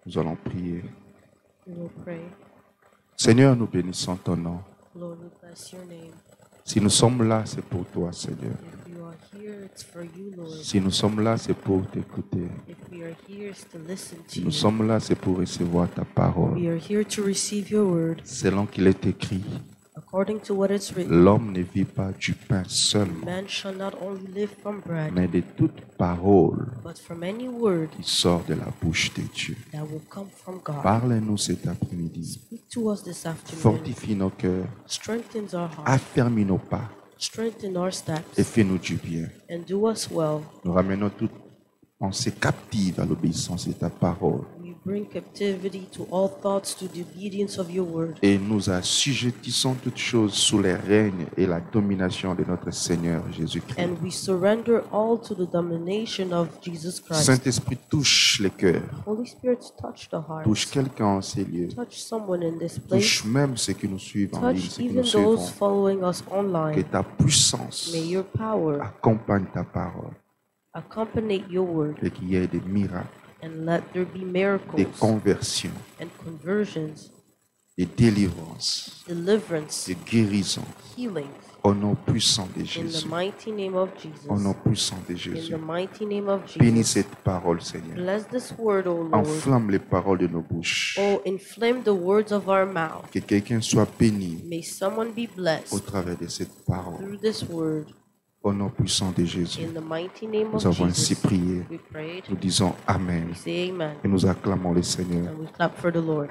Nous allons prier. We will pray. Seigneur, nous bénissons ton nom. Lord, we bless your name. Si nous sommes là, c'est pour toi, Seigneur. If you are here, it's for you, Lord. Si nous sommes là, c'est pour t'écouter. If we are here, it's to listen to Si you. nous sommes là, c'est pour recevoir ta parole. We are here to receive your word Selon qu'il est écrit, according to what it's written. l'homme ne vit pas du pain seulement, Man shall not only live from bread, mais de toute parole but from any word qui sort de la bouche de Dieu. that will come from God. Parle-nous cet après-midi. Speak to us this afternoon. Fortifie nos cœurs, Strengthen our heart. affermis nos pas Strengthen our et steps. fais-nous du bien. And do us well. Nous ramenons toute pensée captive à l'obéissance de ta parole We bring captivity to all thoughts to the obedience of your word. et nous assujettissons toutes choses sous les règnes et la domination de notre Seigneur Jésus-Christ. And we surrender all to the domination of Jesus Christ. Saint-Esprit, touche les cœurs, Holy Spirit, touch the hearts. touche quelqu'un en ces lieux, Touch someone in this place. touche même ceux qui nous suivent en ligne, Touch ceux qui even nous suivront. those following us Que online. ta puissance May your power accompagne ta parole accompany your word, et qu'il y ait des miracles, and let there be des miracles conversions, and conversions, des délivrances, deliverance, des guérisons. healing. Au nom puissant de In the Jésus. mighty name of Au nom Jesus. puissant de In Jésus. the mighty name of Bénis Jesus. cette parole, Seigneur. Bless this word, O Lord. Enflamme les paroles de nos bouches. Oh, inflame the words of our mouth. Que quelqu'un soit béni May someone be au blessed travers de cette parole. through this word. Au nom puissant de Jésus. In the mighty name of Nous avons ainsi Jesus. prié. We prayed. Nous disons Amen. We say amen. Et nous acclamons le Seigneur. And we clap for the Lord.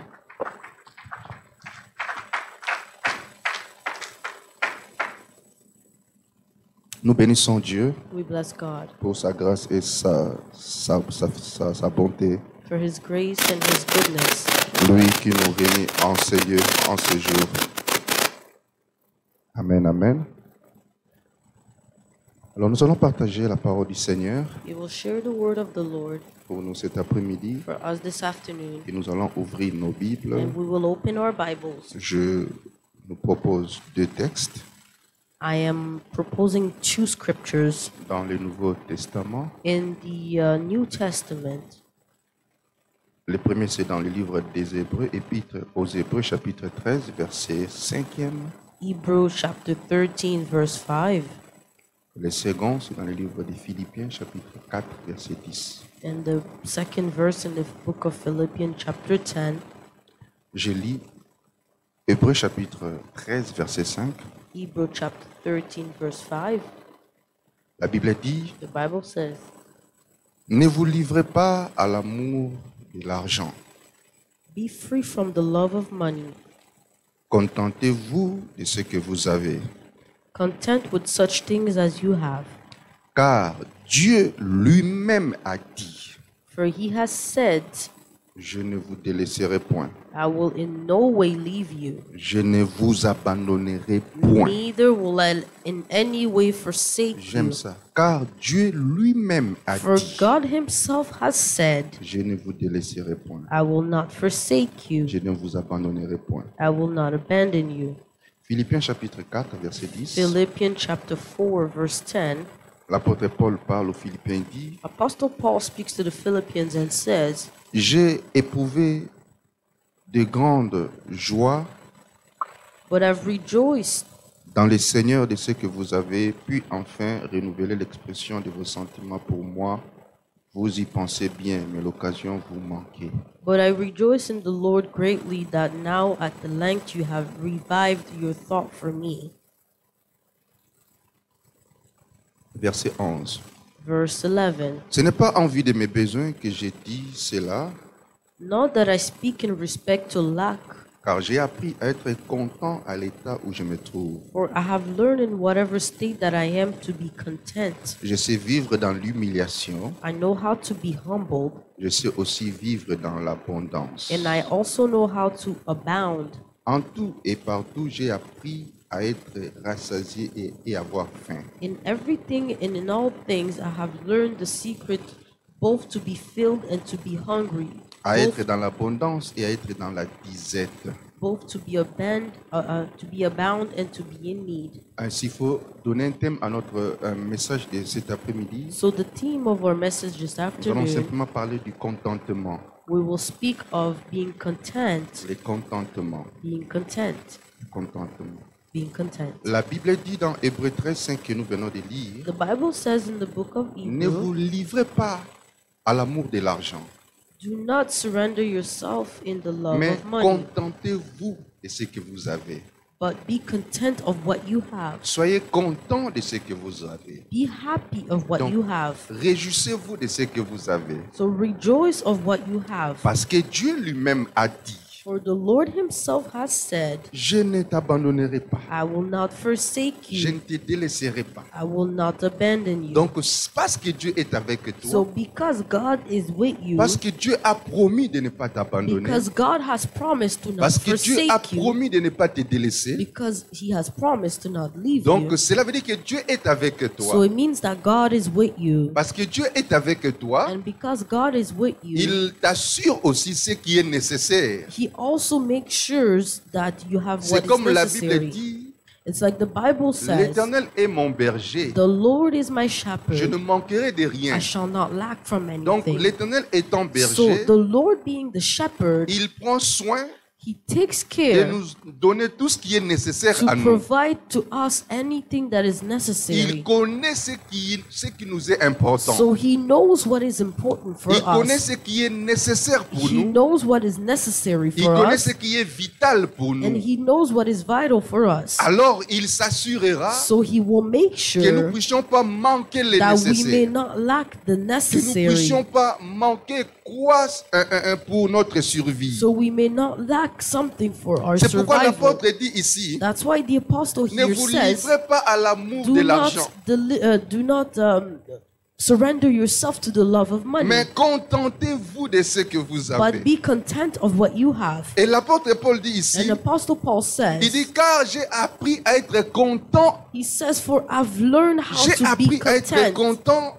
Nous bénissons Dieu We bless God pour sa grâce et sa bonté. for his grace and his goodness. Lui qui nous réunit en ce lieu, en ce jour. Amen, amen. Alors nous allons partager la parole du Seigneur We will share the word of the Lord pour nous cet après-midi for us this afternoon. et nous allons ouvrir nos Bibles. And we will open our Bibles. Je nous propose deux textes I am proposing two scriptures dans le Nouveau Testament. in the New Testament. Le premier, c'est dans le livre des Hébreux, Épître aux Hébreux, chapitre 13, verset 5e. Hebrews chapter 13, verse 5. Le second, c'est dans le livre des Philippiens, chapitre 4, verset 10. And the second verse in the book of Philippians chapter 10. Je lis Hébreux, chapitre 13, verset 5. Hebrews chapter 13, verse 5. La Bible dit, The Bible says, ne vous livrez pas à l'amour de l'argent. be free from the love of money. Contentez-vous de ce que vous avez. Content with such things as you have. Car Dieu lui-même a dit, For he has said, je ne vous délaisserai point. I will in no way leave you, Je ne vous abandonnerai point. neither will I in any way forsake J'aime you. ça. Car Dieu lui-même a For dit, God himself has said, je ne vous délaisserai point. I will not forsake you, Je ne vous abandonnerai point. I will not abandon you. Philippiens chapitre 4, verset 10. Philippians chapter 4, verse 10. L'apôtre Paul parle aux Philippiens, il dit, Apostle Paul speaks to the Philippians and says, j'ai éprouvé de grandes joies But I've rejoiced dans le Seigneur de ce que vous avez pu enfin renouveler l'expression de vos sentiments pour moi. Vous y pensez bien, mais l'occasion vous manquait. But I rejoice in the Lord greatly that now at the length you have revived your thought for me. Verset 11. Verse 11. Ce n'est pas en vue de mes besoins que j'ai dit cela, Not that I speak in respect to lack, car j'ai appris à être content à l'état où je me trouve. for I have learned in whatever state that I am to be content. Je sais vivre dans l'humiliation, I know how to be humbled, je sais aussi vivre dans l'abondance. and I also know how to abound. En tout et partout, j'ai appris à être rassasié et avoir faim. In everything and in all things, I have learned the secret both to be filled and to be hungry, À both être dans l'abondance et à être dans la disette. both to be abound and to be in need. S'il faut donner un thème à notre message de cet après-midi, So the theme of our message this nous allons afternoon, simplement parler du contentement. we will speak of being content, Le contentement. being content, Le contentement. being content. La Bible dit dans Hébreux 13:5 que nous venons de lire, The Bible says in the book of ne vous Hebrews, livrez pas à l'amour de l'argent, do not surrender yourself in the love mais of money, contentez-vous de ce que vous avez. but be content of what you have. Soyez content de ce que vous avez. Be happy of what Donc, you have. réjouissez-vous de ce que vous avez. So rejoice of what you have. Parce que Dieu lui-même a dit, For the Lord himself has said, je ne t'abandonnerai pas. I will not forsake Je ne you. te délaisserai pas. I will not abandon you. Donc, parce que Dieu est avec So toi, because God is with you, parce que Dieu a promis de ne pas t'abandonner, because God has promised to not parce que Dieu a forsake you, promis de ne pas te délaisser, because he has promised to not leave donc you. cela veut dire que Dieu est avec So toi. it means that God is with you. Parce que Dieu est avec toi, And because God is with you, il t'assure aussi ce qui est nécessaire. he also makes sure that you have C'est what is comme la Bible necessary. dit, It's like the Bible says, l'Éternel est mon berger, the Lord is my je shepherd, ne manquerai de rien. I shall not lack from Donc anything. l'Éternel étant So berger, the Lord being the shepherd, il prend soin he takes de care nous donner tout ce qui est nécessaire to à nous. provide to us anything that is Il necessary. connaît ce qui nous est important. So he knows what is important for Il connaît us. ce qui est nécessaire pour He nous. knows what is necessary Il for connaît us. ce qui est vital pour And nous. he knows what is vital for us. Alors il s'assurera So he will make que nous sure ne puissions pas manquer le that we may nécessaire. not lack the Que nous ne necessary. puissions pas manquer quoi pour notre survie. So we may not lack something for our C'est pourquoi survival. l'apôtre dit ici, That's why the apostle ne here vous says, livrez pas à l'amour do de not, l'argent, surrender yourself to the love of money, mais contentez-vous de ce que vous avez. but be content of what you have. Et l'apôtre Paul dit ici, And Apostle Paul il dit says, car j'ai appris à être content, he says, for I've learned how j'ai to be appris à être content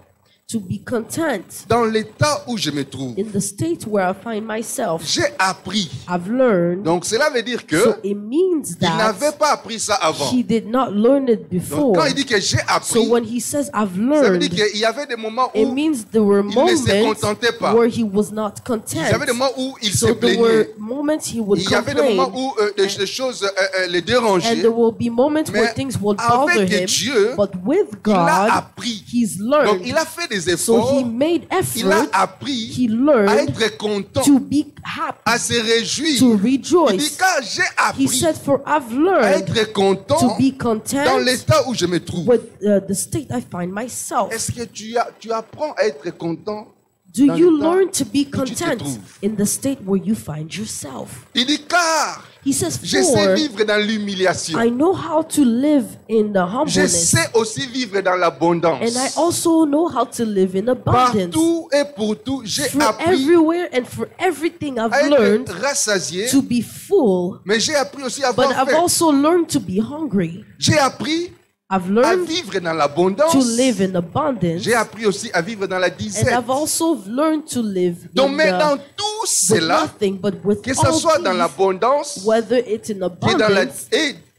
to be content dans l'état où je me trouve. in the state where I find myself. J'ai appris. I've learned. Donc cela veut dire que So it means il n'avait that pas appris ça avant. he did not learn it Donc before. quand il dit que j'ai So appris, when he says I've ça veut learned, dire qu'il y avait des moments it où means there were il ne se moments contentait pas. where he was not il y avait des content. moments où il se So there were plaignait. moments he would Il y avait des moments complain, où des choses les and dérangeaient. there will be moments where Mais things would bother avec him. Dieu, But with Il a God, appris. he's Donc learned. il a fait des So efforts. he made Il a effort. appris He à learned être content, to be happy, à se réjouir. to Il dit rejoice. car j'ai He appris said, for I've à learned être content to be dans content l'état où je me trouve. with the state I find myself. Est-ce que tu apprends à être content? Do dans you l'état learn to be où tu te content trouves? in the state where you find yourself? Il dit car He says, je sais for vivre dans l'humiliation. I know how to live in the Je humbleness, sais aussi vivre dans l'abondance. and I also know how to live in abundance. Partout et pour tout, j'ai For appris everywhere and for everything à I've être learned rassasié, to be full, mais j'ai appris aussi à but avoir I've faim. also learned to be hungry. J'ai appris I've à learned vivre dans to l'abondance. live in abundance, J'ai appris aussi à vivre dans la and disette. I've also learned to live Donc, in mais dans the, tout with cela, nothing, but with que ce all soit dans peace, l'abondance whether it's in et dans la, abundance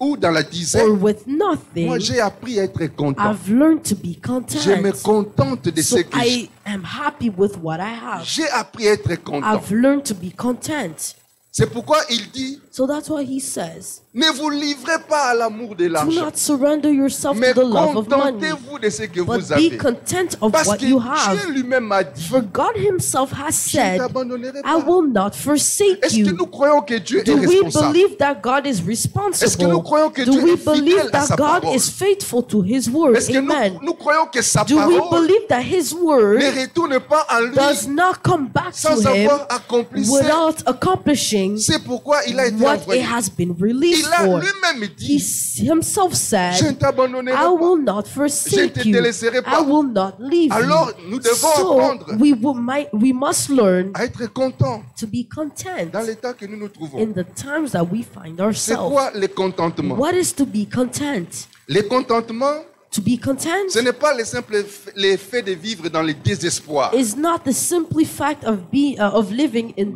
ou dans la disette, or with moi nothing, j'ai appris à être content. I've learned to be Je me content. contente de So ce que j'ai. I am happy with what I have. J'ai appris à être content. I've learned to be content. C'est pourquoi il dit, So that's why he says, ne vous livrez pas à l'amour de do l'argent, not surrender yourself mais to the love of money, contentez-vous de ce que but vous be avez. content of Parce what que you have. Dieu lui-même a dit, For God himself has je ne said, t'abandonnerai I pas. will not forsake Est-ce que you. nous croyons que Dieu Do est we responsable? believe that God is Est-ce que nous responsible? croyons que Do Dieu we est fidèle believe à that sa God parole? is faithful to his word? Est-ce que Amen. nous croyons que sa Do we parole believe that his ne word retourne pas en lui does not come back sans to him avoir accompli ce? without accomplishing C'est pourquoi il a été what it envoyé. has been released Il a for? lui-même He dit, himself je ne said, t'abandonnerai I pas. will not Je forsake ne te you. délaisserai pas. I will not leave Alors, you. nous devons So apprendre we must learn à être content to be content dans l'état que nous nous trouvons. in the times that we find C'est ourselves. quoi le contentement? What is to be content? Le contentement, To be content ce n'est pas le simple fait de vivre dans le désespoir. is not the simply fact of living in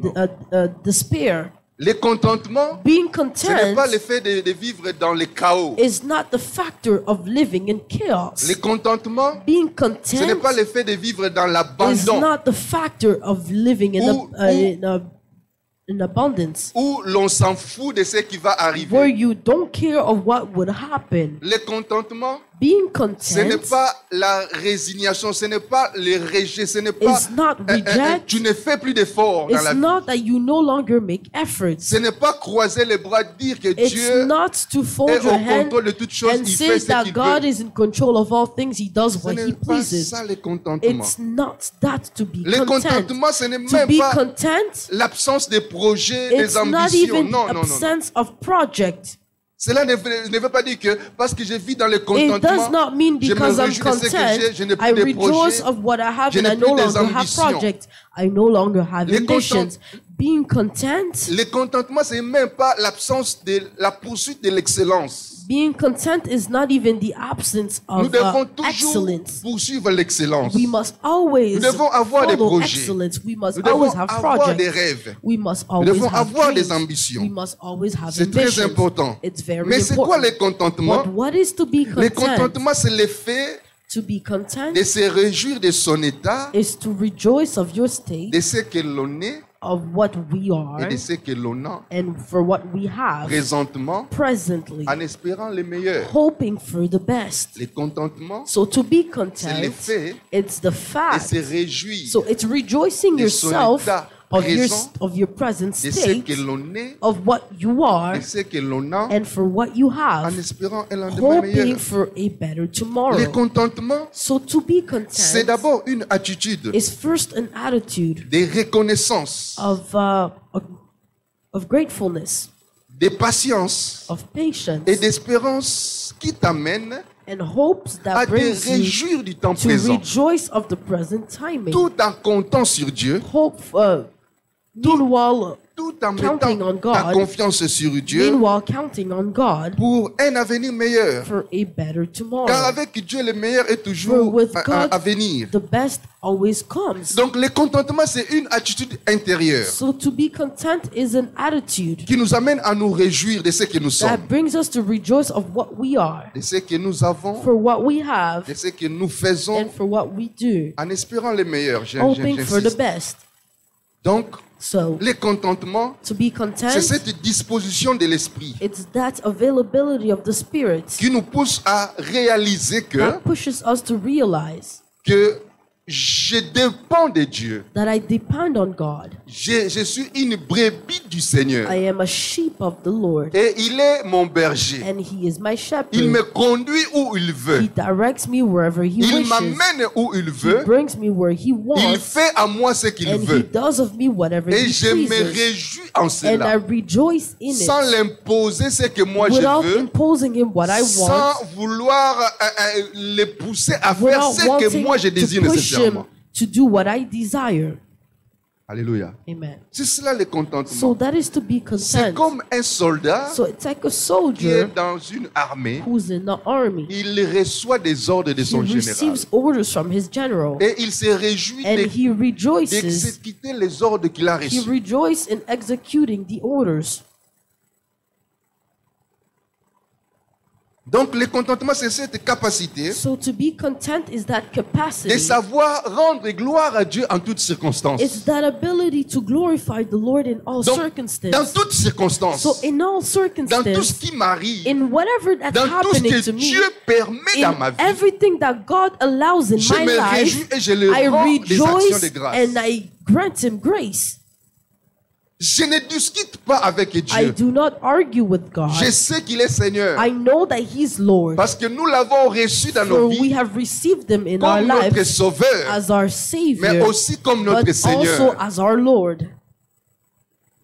despair. Le contentement, Being ce n'est pas content le fait de vivre dans le chaos. is not the factor of living in chaos. Le contentement, Being ce n'est pas content le fait de vivre dans is l'abandon, not the factor of living in abundance, où l'on s'en fout de ce qui va where arriver. you don't care of what would happen. Le contentement, Being ce n'est content pas la résignation, ce n'est pas le rejet, ce n'est pas... is not reject. tu ne fais plus d'efforts dans It's la vie. not that you no longer make efforts. Ce n'est pas croiser les bras, dire que It's Dieu not to est fold your au hand contrôle de toutes choses, and il say fait ce that qu'il God veut. is in control of all things. He does Ce what n'est He pas pleases. ça le contentement. It's not that to be Le content. contentement, ce n'est To même be pas content, l'absence de projets, it's des not ambitions. even Non, non, non, non. absence of project. Cela ne veut pas dire que parce que je vis dans le It contentement, does not mean je me because I'm réjouis de ce que content, j'ai, je n'ai I plus de projets, rejoice of what I have je and n'ai I no plus des longer have ambitions. projects. I no longer have Le ambitions. Being content, le contentement, c'est même pas l'absence de la poursuite de l'excellence. being content is not even the absence Nous of devons toujours excellence. poursuivre l'excellence. We must always Nous devons avoir des follow projets. excellence. We must Nous devons always have avoir des projects. rêves. We must Nous always devons have avoir des dreams. ambitions. We must always have C'est très ambitions. important. It's very Mais c'est quoi important. le contentement? But what is to be Le content? contentement, c'est le fait To be content de se réjouir de son état, is to rejoice of your state, de ce que l'on est of what we et are, de ce que l'on a and for what we have présentement, presently, en espérant le meilleur. hoping for the best. Le contentement, So to be c'est le content, fait it's the de fact. se réjouir So it's rejoicing de son yourself état of your present de ce state, que l'on est, of what you are, de ce que l'on a, and for what you en have, espérant un lendemain hoping meilleur. for a better Le tomorrow. contentement, So to be c'est content d'abord une attitude is first an attitude de reconnaissance, of gratefulness, de patience of patience, et d'espérance qui t'amène and hopes à that te brings you réjouir du temps to présent, rejoice of the present timing. tout en comptant sur Dieu, Meanwhile, tout en counting on mettant ta God. confiance sur Dieu counting on God pour un avenir meilleur. for a better tomorrow. Car avec Dieu, le meilleur est For toujours with à God, venir. the best always comes. Donc le contentement, c'est une attitude intérieure So to be content is an attitude qui nous amène à nous réjouir de ce que nous sommes, that brings us to rejoice of what we are, de ce que nous avons, for what we have, de ce que nous faisons, and for what we do, en espérant le meilleur. hoping for the J'insiste. best. Donc, So le contentement, to be c'est content, cette disposition de l'esprit it's that availability of the Spirit qui nous pousse à réaliser that pushes us to realize que je dépends de Dieu. that I depend on God. Je suis une brebis du Seigneur. I am a sheep of the Lord, Et il est mon berger. and He is my Il shepherd. me conduit où il veut. He directs me wherever He Il wishes. m'amène où il He veut. brings me where He Il wants, fait à moi ce qu'il and He veut. does of me whatever Et He je me pleases. réjouis en And I cela. rejoice in Sans it, l'imposer ce que moi je without veux. imposing Him what I Sans want, vouloir le pousser à faire without ce que wanting moi je désire to push Him nécessairement. to do what I desire. Alléluia. Amen. C'est cela le So contentement. that is to be C'est content. comme un soldat So it's like a qui soldier est dans une armée. who's in the army. Il reçoit des ordres de He son général. receives orders from his general, Et il se réjouit and he rejoices. d'exécuter les ordres qu'il a He reçus. rejoices in executing the orders. Donc le contentement, c'est cette capacité So to be content is that de capacity. savoir rendre gloire à Dieu en toutes circonstances. It's that ability to glorify the Lord in all Donc, dans circumstances. toutes circonstances, So in all dans tout ce circumstances, qui m'arrive, in whatever that's dans tout ce happening que to me, Dieu permet dans ma in vie, everything that God allows in je my me life, réjouis et je le I rends des actions rejoice de grâce. and I grant Him grace. Je ne discute pas avec I Dieu. do not argue with God. Je sais qu'il est Seigneur. I know that He's Lord. Parce que nous l'avons reçu dans For nos we vies have received Him in our comme notre lives Sauveur, as our mais Savior, aussi comme but notre also Seigneur. as our Lord.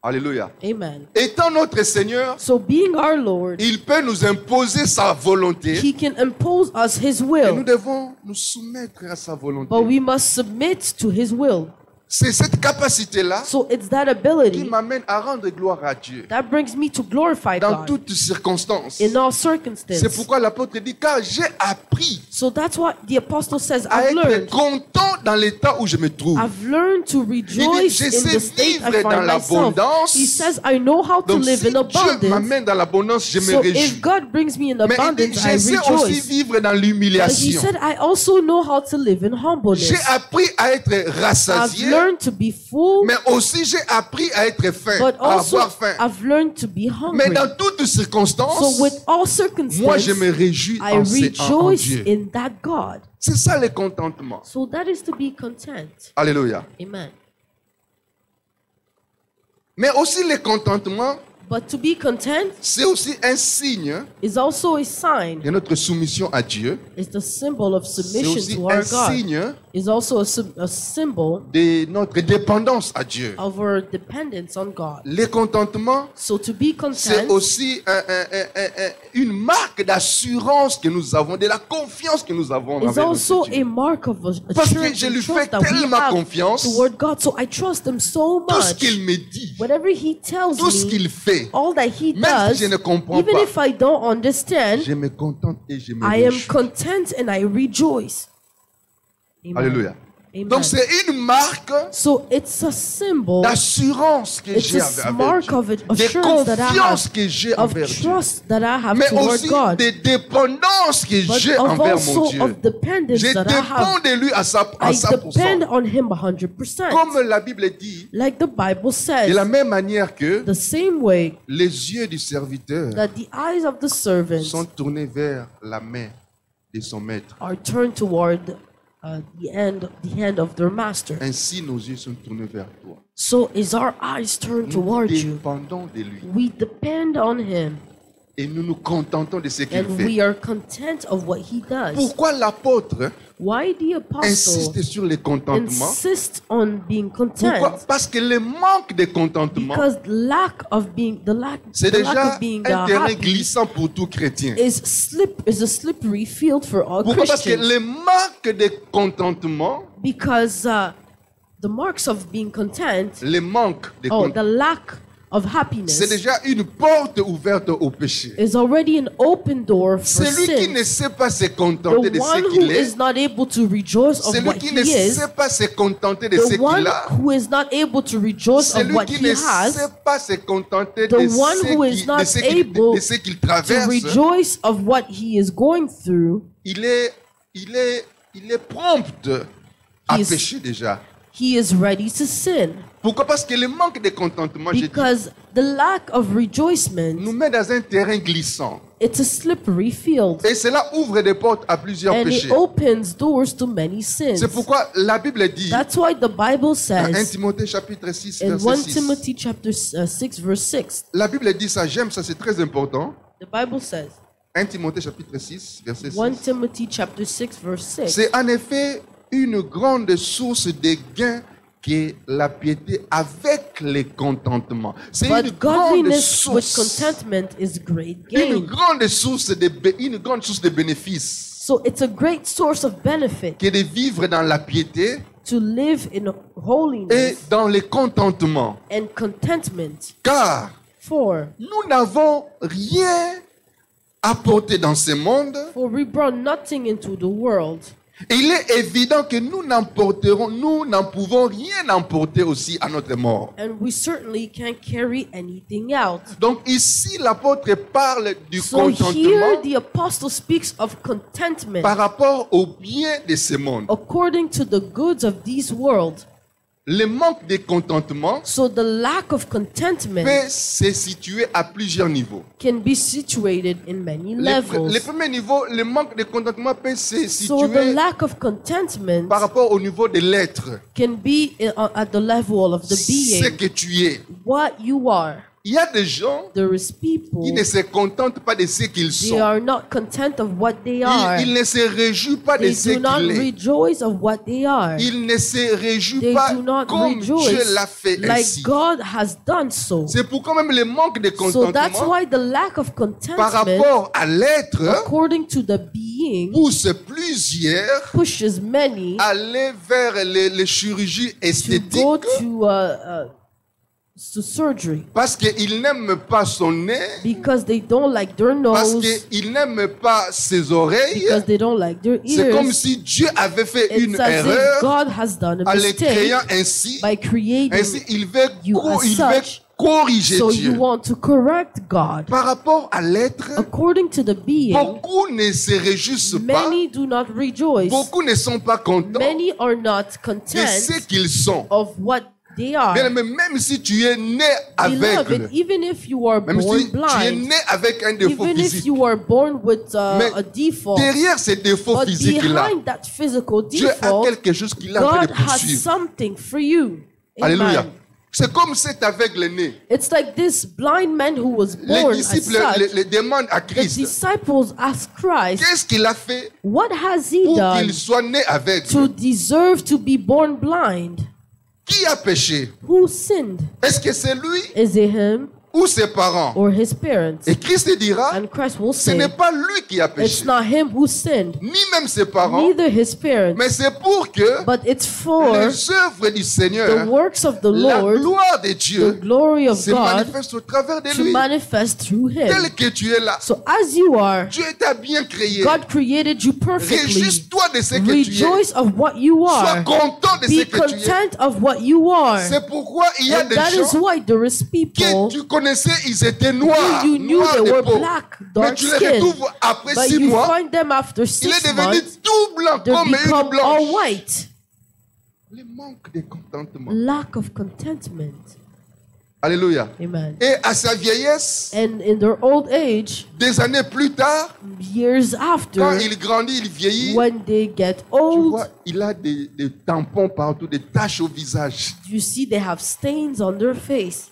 Alléluia. Amen. Étant notre Seigneur, So being our Lord, il peut nous imposer sa volonté He can impose us His et nous will, devons nous soumettre à sa volonté. but we must submit to His will. C'est cette capacité-là So it's that qui ability m'amène à rendre gloire à Dieu that brings me to glorify dans God toutes circonstances. in all C'est circumstances. pourquoi l'apôtre dit, car j'ai appris So that's what the apostle says. à I've être learned. content dans l'état où je me trouve. I've learned to Il dit, rejoice je in sais the state I vivre dans find myself. l'abondance. He says, I know how to Donc live si in Dieu abundance. m'amène dans l'abondance, je me So if réjouis. God brings me in Mais il dit, abundance, I je sais aussi rejoice. vivre dans But he l'humiliation. said, I also know how to live in humbleness. J'ai appris à être I've rassasié, learned to be full, mais aussi j'ai appris à être faim, but à also avoir faim. I've learned to be Mais hungry. dans toutes circonstances, So with all moi circumstances, je me réjouis I en rejoice Dieu. in that God. C'est ça le contentement. So that is to be content. Alléluia. Amen. Mais aussi le contentement, But to be content c'est aussi un signe is also a sign. de notre soumission à Dieu. It's the symbol of C'est submission aussi to un our God. signe Is also a symbol de notre dépendance à Dieu. of our dependence on God. Le contentement, So to be c'est content aussi une marque d'assurance que nous avons, de la confiance que nous avons is envers also notre Dieu. a mark of Parce que assurance je and lui fais trust that we tellement have confiance. toward God. So I trust Him so Tout ce much. qu'il me dit, Whatever He tells tout ce me, qu'il fait, all that He même does, si je ne comprends even pas, if I don't understand, je me contente et je me I am réjouis. content and I rejoice. Amen. Alléluia. Amen. Donc c'est une marque So it's a symbol, d'assurance que it's j'ai a envers mark Dieu, of de assurance that I confiance have, que j'ai of envers Dieu, trust that I have mais toward aussi God, de dépendance que but j'ai of envers mon also Dieu. of dependence Je that I dépends have. de lui à I 100%. depend on Him 100%. Comme la Bible dit, Like the Bible de says, la même manière que the same way les yeux du serviteur that the eyes of the servant sont tournés vers la main de son maître, are turned toward the hand of their master. ainsi nos yeux sont tournés vers toi. So is our eyes turned Nous toward you. dépendons de lui We depend on Him et nous nous contentons de ce qu'il and fait. we are content of what He does. Pourquoi l'apôtre Why the apostle insiste sur le contentement? insists on being Pourquoi? content? Parce que le manque de contentement, Because the lack of c'est the lack déjà of being un terrain happy glissant pour tout chrétien. is a slippery field for all Pourquoi? Parce que Christians. le manque de contentement, Because the marks of being content, le manque de the contentement, lack of c'est happiness, déjà une porte ouverte au péché. is already an open door for Celui qui ne sin. sait pas se contenter The de one ce who qu'il is est, not able to rejoice of celui what qui he ne is, sait pas se contenter de ce the one qu'il a, who is not able to rejoice of celui what qui he ne has, sait pas se contenter the one who is not able de ce qu'il to traverse, rejoice of what he is going through, il est prompt à He is- pécher déjà. he is ready to sin. Pourquoi? Parce que le manque de contentement, je dis, Because the lack of nous rejoicement, met dans un terrain glissant. it's a slippery field. Et cela ouvre des portes à plusieurs And péchés. it opens doors to many sins. C'est pourquoi la Bible dit, That's why the Bible dans 1 says Timothée chapitre 6, in verset 1 6, Timothy chapter 6 verse 6, la Bible dit ça, j'aime ça, c'est très important. the Bible says, 1 Timothée chapitre 6, verset 6. 1 Timothy chapter 6 verse 6, C'est en effet une grande source de gain que la piété avec le contentement. C'est une but grande godliness with source. contentment is great Une gain. grande source de bénéfices So it's a great source of benefit que de vivre dans la piété to live in et holiness dans le contentement. and contentment. Car For nous n'avons rien apporté dans ce monde. we brought nothing into the world, Et il est évident que nous n'en pouvons rien emporter aussi à notre mort. and we certainly can't carry anything out. Donc ici, l'apôtre parle du So here contentement the apostle speaks of contentment par rapport au bien de ce monde. according to the goods of this world. Le manque de contentement So the lack of contentment peut se situer à plusieurs niveaux. can be situated in many levels. Le premier niveau, le manque de contentement peut se So the situer lack of contentment par rapport au niveau de l'être. can be at the level of the Ce being, que tu es. what you are. Il y a des gens There is people, qui ne se contentent pas de ce qu'ils they sont. are not content of what they are. Ils ne se réjouissent pas de They ce do not qu'il est. rejoice of what they are. Ils ne se réjouissent They pas do not comme rejoice Dieu l'a fait like ainsi. God has done so. C'est pourquoi même le manque de So that's contentement why the lack of par contentment, rapport à l'être according to the being, pousse plusieurs pushes many à aller vers les chirurgies to esthétiques go to surgery parce qu'ils n'aiment pas son nez, because they don't like their parce nose, qu'ils n'aiment pas ses oreilles. because they don't like their C'est comme ears. si Dieu avait fait une It's as if erreur God has done a en les mistake créant ainsi. by creating Ainsi, il veut, you as il veut such. corriger So Dieu. you want to correct God. Par rapport à l'être, According to the being, beaucoup ne se réjouissent pas, many do not rejoice. beaucoup ne sont pas contents Many are not de content ce qu'ils sont. of what they are. Bien, mais même si tu es né Beloved, aveugle, even if you are même born si tu es blind, né avec un défaut even if physique, you are born with mais a default, derrière ces défauts but physiques-là, behind that physical Dieu a default, quelque chose qu'il a envie God de has poursuivre. something for you. Alléluia. Amen. C'est comme cet aveugle-né. It's like this blind man who was Les born as disciples such. le demandent à The Christ, disciples asked Christ, qu'est-ce qu'il a fait what has he pour done qu'il soit né aveugle? to deserve to be born blind? Qui a péché? Who sinned? Est-ce que c'est lui Is it him ou ses parents? or his parents? Et Christ dira, And Christ will ce say, n'est pas lui qui a it's péché, not him who sinned, ni même ses parents, neither his parents, mais c'est pour que but it's for les œuvres du the Seigneur, works of the la Lord, gloire de the Dieu, glory of se God, manifeste au travers de to lui. manifest through him. Tel que tu es là, So as you are, Dieu t'a bien créé. God created you perfectly. Réjouis-toi de ce que tu es. Rejoice of what you Sois are. content de ce Be que tu es. content of what you are. C'est pourquoi il y a And des that is gens why there is que people tu connaissais, ils étaient noirs, who you knew noirs they de were peau. black, Mais dark tu les skin, retrouves après but 6 you mois, find them after il 6 est devenu months, tout blanc they comme une become all blanche. white. Le manque de contentement. Lack of contentment. Alléluia. Amen. Et à sa vieillesse, And in their old age, des années plus tard, years quand after, il grandit, il vieillit, when they get tu old, vois, il a des tampons partout, des taches au visage. you see they have stains on their face.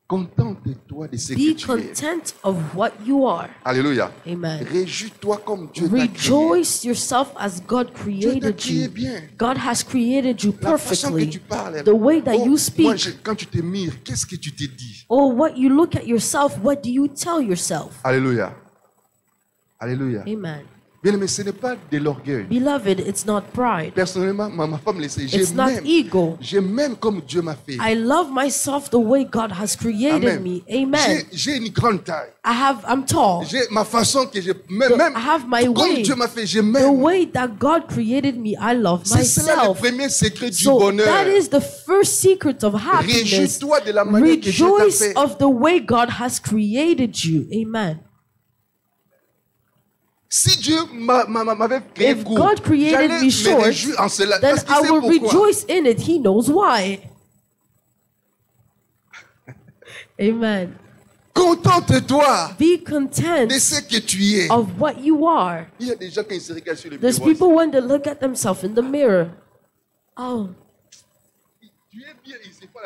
Contente-toi de ce que Be tu es. content of what you are. Alléluia. Amen. Réjouis-toi comme Dieu t'a créé. Rejoice yourself as God Dieu t'a created créé you. bien. God has created you La façon que perfectly. tu parles. The way that you moi, speak. quand tu te mires, qu'est-ce que tu te dis? Or what you look at yourself, what do you tell yourself? Alléluia. Alléluia. Amen. Bien, mais ce n'est pas de l'orgueil. Beloved, it's not pride. Personnellement, ma femme le sait. It's not ego. Je m'aime comme Dieu m'a fait. I love myself the way God has created Amen. me. Amen. J'ai une grande taille. I'm tall. J'ai ma façon que je I have my comme way. Dieu m'a fait, je The m'aime. way that God created me, I love C'est cela le myself. premier secret du So bonheur. that is the first secret of happiness. Réjouis-toi de la manière que Dieu t'a Rejoice fait. of the way God has created you. Amen. Si Dieu m'avait créé If court, God created j'allais me me short, réjouir en cela. then Parce qu'il I sait will pourquoi. rejoice in it. He knows why. Amen. Contente-toi Be content de ce que tu es. of what you are. Il y a des gens qui se regardent sur le There's miroir. people when they look at themselves in the mirror. Oh, Tu es bien. Il sait pas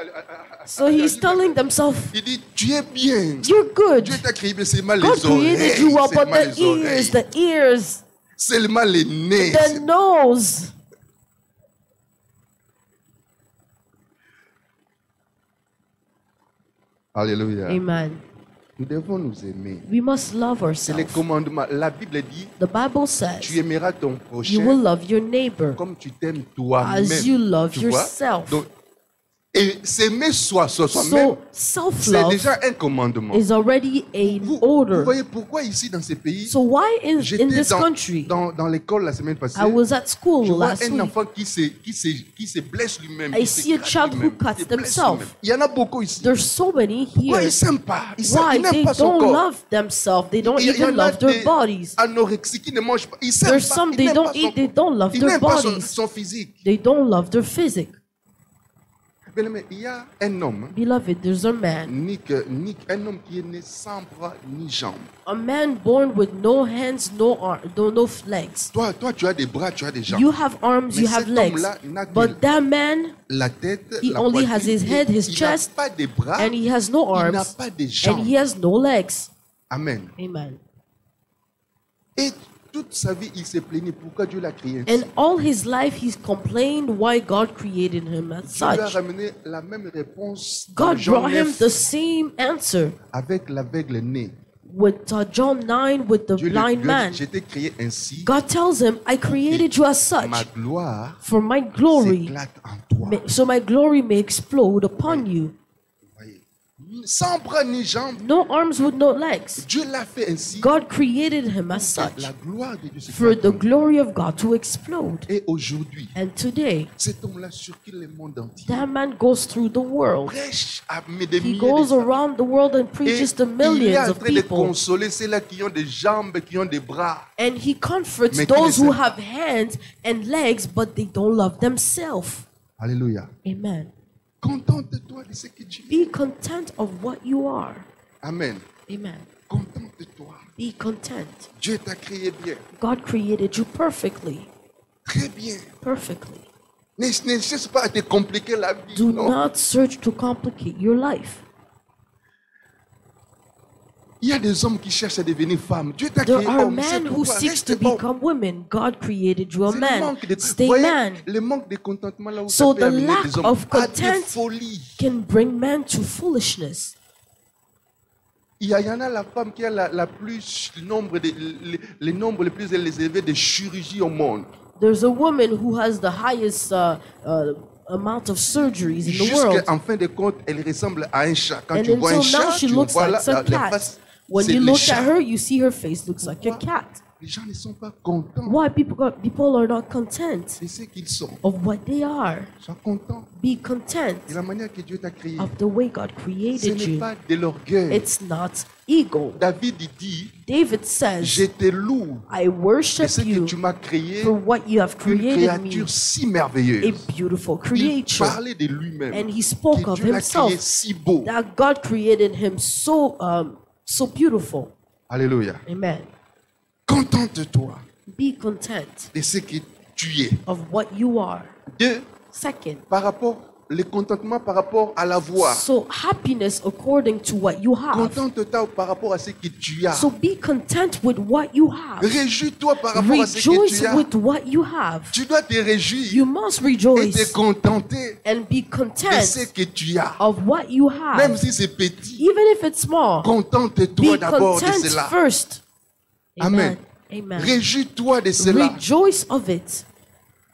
so he's telling themselves, il dit, tu es bien. you're good. Dieu t'a créé, mais c'est mal God les oreilles. created you well, but Seulement the les oreilles. ears, the ears, Seulement les nez. the nose. Alléluia. Amen. Nous devons nous aimer. We must love C'est le ourselves. commandement. La Bible dit, The Bible tu says aimeras ton you prochain will love your neighbor comme tu t'aimes toi-même. as you love Tu vois? yourself. Donc, et s'aimer soi-même, So c'est self-love déjà un commandement. is already Vous an order. voyez pourquoi ici dans ces pays, So why in j'étais this country? dans l'école la semaine passée, I was at school je vois last un week. enfant qui se blesse lui-même. I qui se see a gratte child lui-même, who cuts qui se blesse themselves. lui-même. Il y en a beaucoup ici. There's so many Pourquoi ils here. ne s'aiment pas? Ils Why? n'aiment They pas son don't corps. love themselves. They don't Il y even en a love their des bodies. anorexiques qui ne mangent pas. Ils s'aiment There's pas. some Ils they n'aiment don't pas son eat, they corps. don't love Ils their n'aiment pas bodies. son physique. They don't love their physique. Bien-aimé, il y a un homme, Beloved, there's a man. un homme qui est né sans bras ni jambes. A man born with no hands, no legs. Toi, tu as des bras, tu as des jambes. You have arms, Mais you have cet legs. homme-là n'a que But that man, la tête, he la only poitrine, has his head, his il chest, n'a pas de bras, and he has no il n'a arms, pas de and jambes. he has no legs. Amen. Amen. Et toute sa vie, il s'est plaigné pourquoi Dieu l'a créé ainsi. And all his life, he's complained why God created him as Dieu lui a such. ramené la même réponse dans God Jean brought him 9 the same answer avec l'aveugle né. with John 9 with the Dieu lui blind a man. dit, j'ai été créé ainsi, God tells him, I created you as ma such gloire for my glory, s'éclate en toi. so my glory may explode upon you. Voyez. Sans bras ni jambes, No arms with no legs. Dieu l'a fait ainsi. God created him as La such gloire de Dieu for s'éclate the en lui. glory of God to explode. Et aujourd'hui, And today, cet homme-là circule le monde entier. that man goes through the world. Prêche à des He milliers goes de gens. around the world and Et preaches to il est millions en of train de people. consoler ceux-là qui ont des jambes, qui ont des bras. And he comforts Mais qui those ne who s'aiment have hands and legs, but they don't love themselves. Alléluia. Amen. Contente-toi de ce que tu es. Be content of what you are. Amen. Amen. Contente-toi. Be content. Dieu t'a créé bien. God created you perfectly. Très bien. Perfectly. Ne cherche pas à te compliquer la vie. Do Non. not search to complicate your life. Il y a des hommes qui cherchent à devenir femmes. Dieu t'a There créé are homme. C'est men who pourquoi seeks to reste homme. become women. God created you a C'est le man. manque de, Stay voyez, man. le manque de contentement là où So ça peut the amener lack des hommes of à des content folies. can bring men to foolishness. Il y en a la femme qui a la plus le nombre le plus élevé de chirurgies au monde. There's a woman who has the highest amount of surgeries in the world. Jusqu'en fin de compte, elle ressemble à un chat. Quand And tu vois un until now, chat, she tu looks vois like la a cat. face. When C'est you le look chat. at her, you see her face looks like a cat. Les gens ne sont pas contents Why people are not content de ce qu'ils sont. of what they are? Sois content Be content de la manière que Dieu t'a créé. of the way God Ce created n'est you. pas de l'orgueil. It's not ego. David il dit, David je says, te loue I de worship ce que you tu m'as créé, for what you have une created me, créature si a merveilleuse. beautiful Il creature. parlait de lui-même. And he spoke Que of Dieu l'a créé himself, si beau. that God created him so beautiful. Alléluia. Amen. Contente-toi Be content de ce que tu es. of what you are. Deux, Second, par rapport, le contentement par rapport à la voix. so happiness according to what you have. Contente-toi par rapport à ce que tu as. So be content with what you have. Réjouis-toi par rapport à ce que Rejoice tu as. with what you have. Tu dois te réjouir You must et te rejoice contenter and be de ce content que tu as. of what you Même have. si c'est petit, Even if it's small, contente-toi be d'abord de content cela. first. Amen. Amen. Réjouis-toi de cela. Rejoice of it.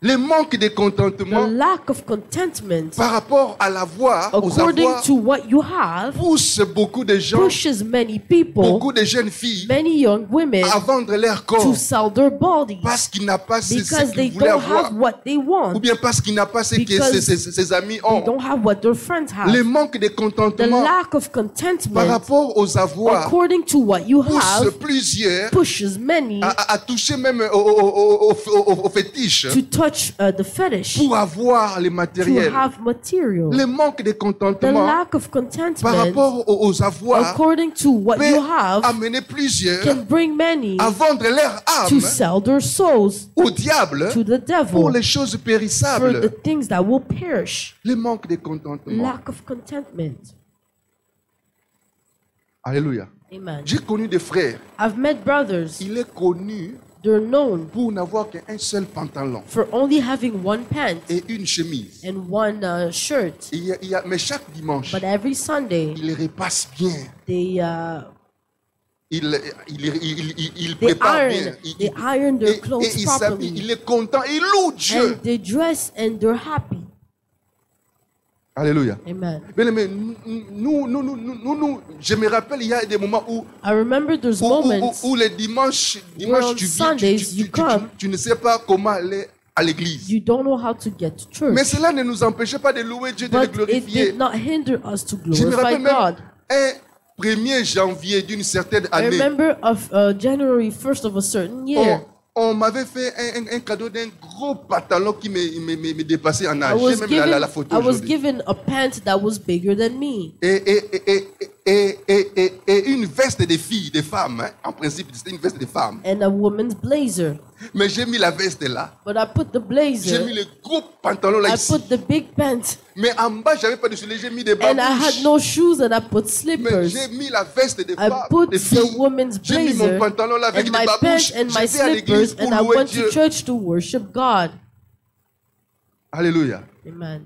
Le manque de The contentement lack of contentment par rapport à la voix, aux according avoirs, to what you have pousse beaucoup de gens, pushes many people, beaucoup de jeunes filles many young women, à vendre leur to corps sell their bodies parce qu'il n'a pas ce because they qu'il voulait don't avoir, have what they ou want. bien parce qu'il n'a pas ce que Because ses amis They ont. don't have what their friends Le have. manque de The contentement lack of par contentment rapport aux avoirs according to what you pousse have plusieurs pushes many à toucher même au fétiche to touch the fetish, pour avoir le to matériel. have material. Le manque de The contentement lack of par contentment rapport aux avoirs according to what peut you have amener plusieurs can bring many à vendre leur to âme sell their souls au diable to the pour devil les choses for the périssables. things that will perish. Le manque de contentement. Lack of contentment. Alléluia. Amen. J'ai connu des frères. I've met brothers. Il est connu They're known pour n'avoir qu'un seul pantalon for only having one pant et une chemise. and one shirt. Mais chaque dimanche, But every Sunday, il repasse bien. they Il they prépare bien. iron their clothes Et il s'habille. properly, Il est content. Il loue Dieu. and they dress and they're happy. Alléluia. Amen. Bien aimé, je me rappelle, il y a des moments où I remember there's moments les dimanches where on tu viens, Sundays you come, tu ne sais pas comment aller à l'église. you don't know how to get to church. Mais cela ne nous empêchait pas de louer Dieu, de le But it glorifier. did not hinder us to Je me glorify rappelle même God. un 1er janvier d'une certaine I année. remember of January 1st of a certain year. on m'avait fait un cadeau d'un gros pantalon qui me dépassait en I âge. was J'ai même given, la photo I was aujourd'hui. given a pant that was bigger than me. Et une veste de filles, de femmes. Hein. En principe, c'était une veste de femmes. And a woman's blazer. Mais j'ai mis la veste là. But I put the J'ai mis blazer. le gros pantalon là I ici. put the big pant. Mais en bas, j'avais pas de souliers, j'ai mis des And I had babouches. no shoes and I put Mais slippers. j'ai mis la veste de I femmes, put de the filles. woman's J'ai mis mon blazer pantalon là avec and des my pants babouches. and my J'étais à l'église slippers pour and I louer went Dieu. to church to worship God. Alléluia. Amen.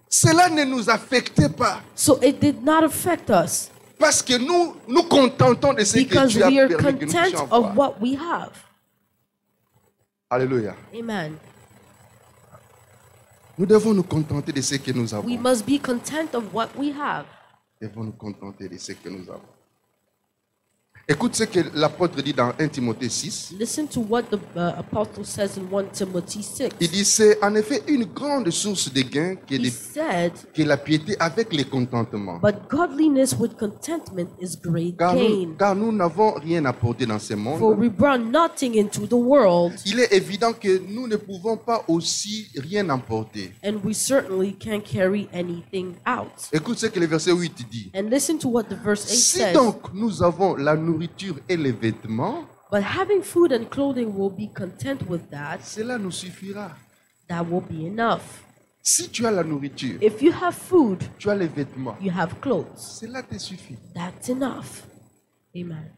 Cela ne nous affectait pas. So it did not affect us Parce que nous contentons de ce que because Dieu a we are permis que nous content puissions of avoir. what we have. Alléluia. Amen. Nous devons nous contenter de ce que nous avons. We must be content of what we have. Nous devons nous contenter de ce que nous avons. Écoute ce que l'apôtre dit dans 1 Timothée 6. Listen to what the apostle says in 1 Timothy 6. Il dit, c'est en effet une grande source de gain He said, que la piété avec le contentement. but godliness with contentment is great gain. Car nous n'avons rien apporté dans ce For monde. we brought nothing into the world, Il est évident que nous ne pouvons pas aussi rien emporter. and we certainly can't carry anything out. Écoute ce que le verset 8 dit. And listen to what the verse 8 Si says. donc nous avons la nourriture et les vêtements, But having food and clothing will be content with that. cela nous suffira. That will be enough. Si tu as la nourriture, If you have food, tu as les vêtements, you have clothes. cela te suffit. That's enough. Amen.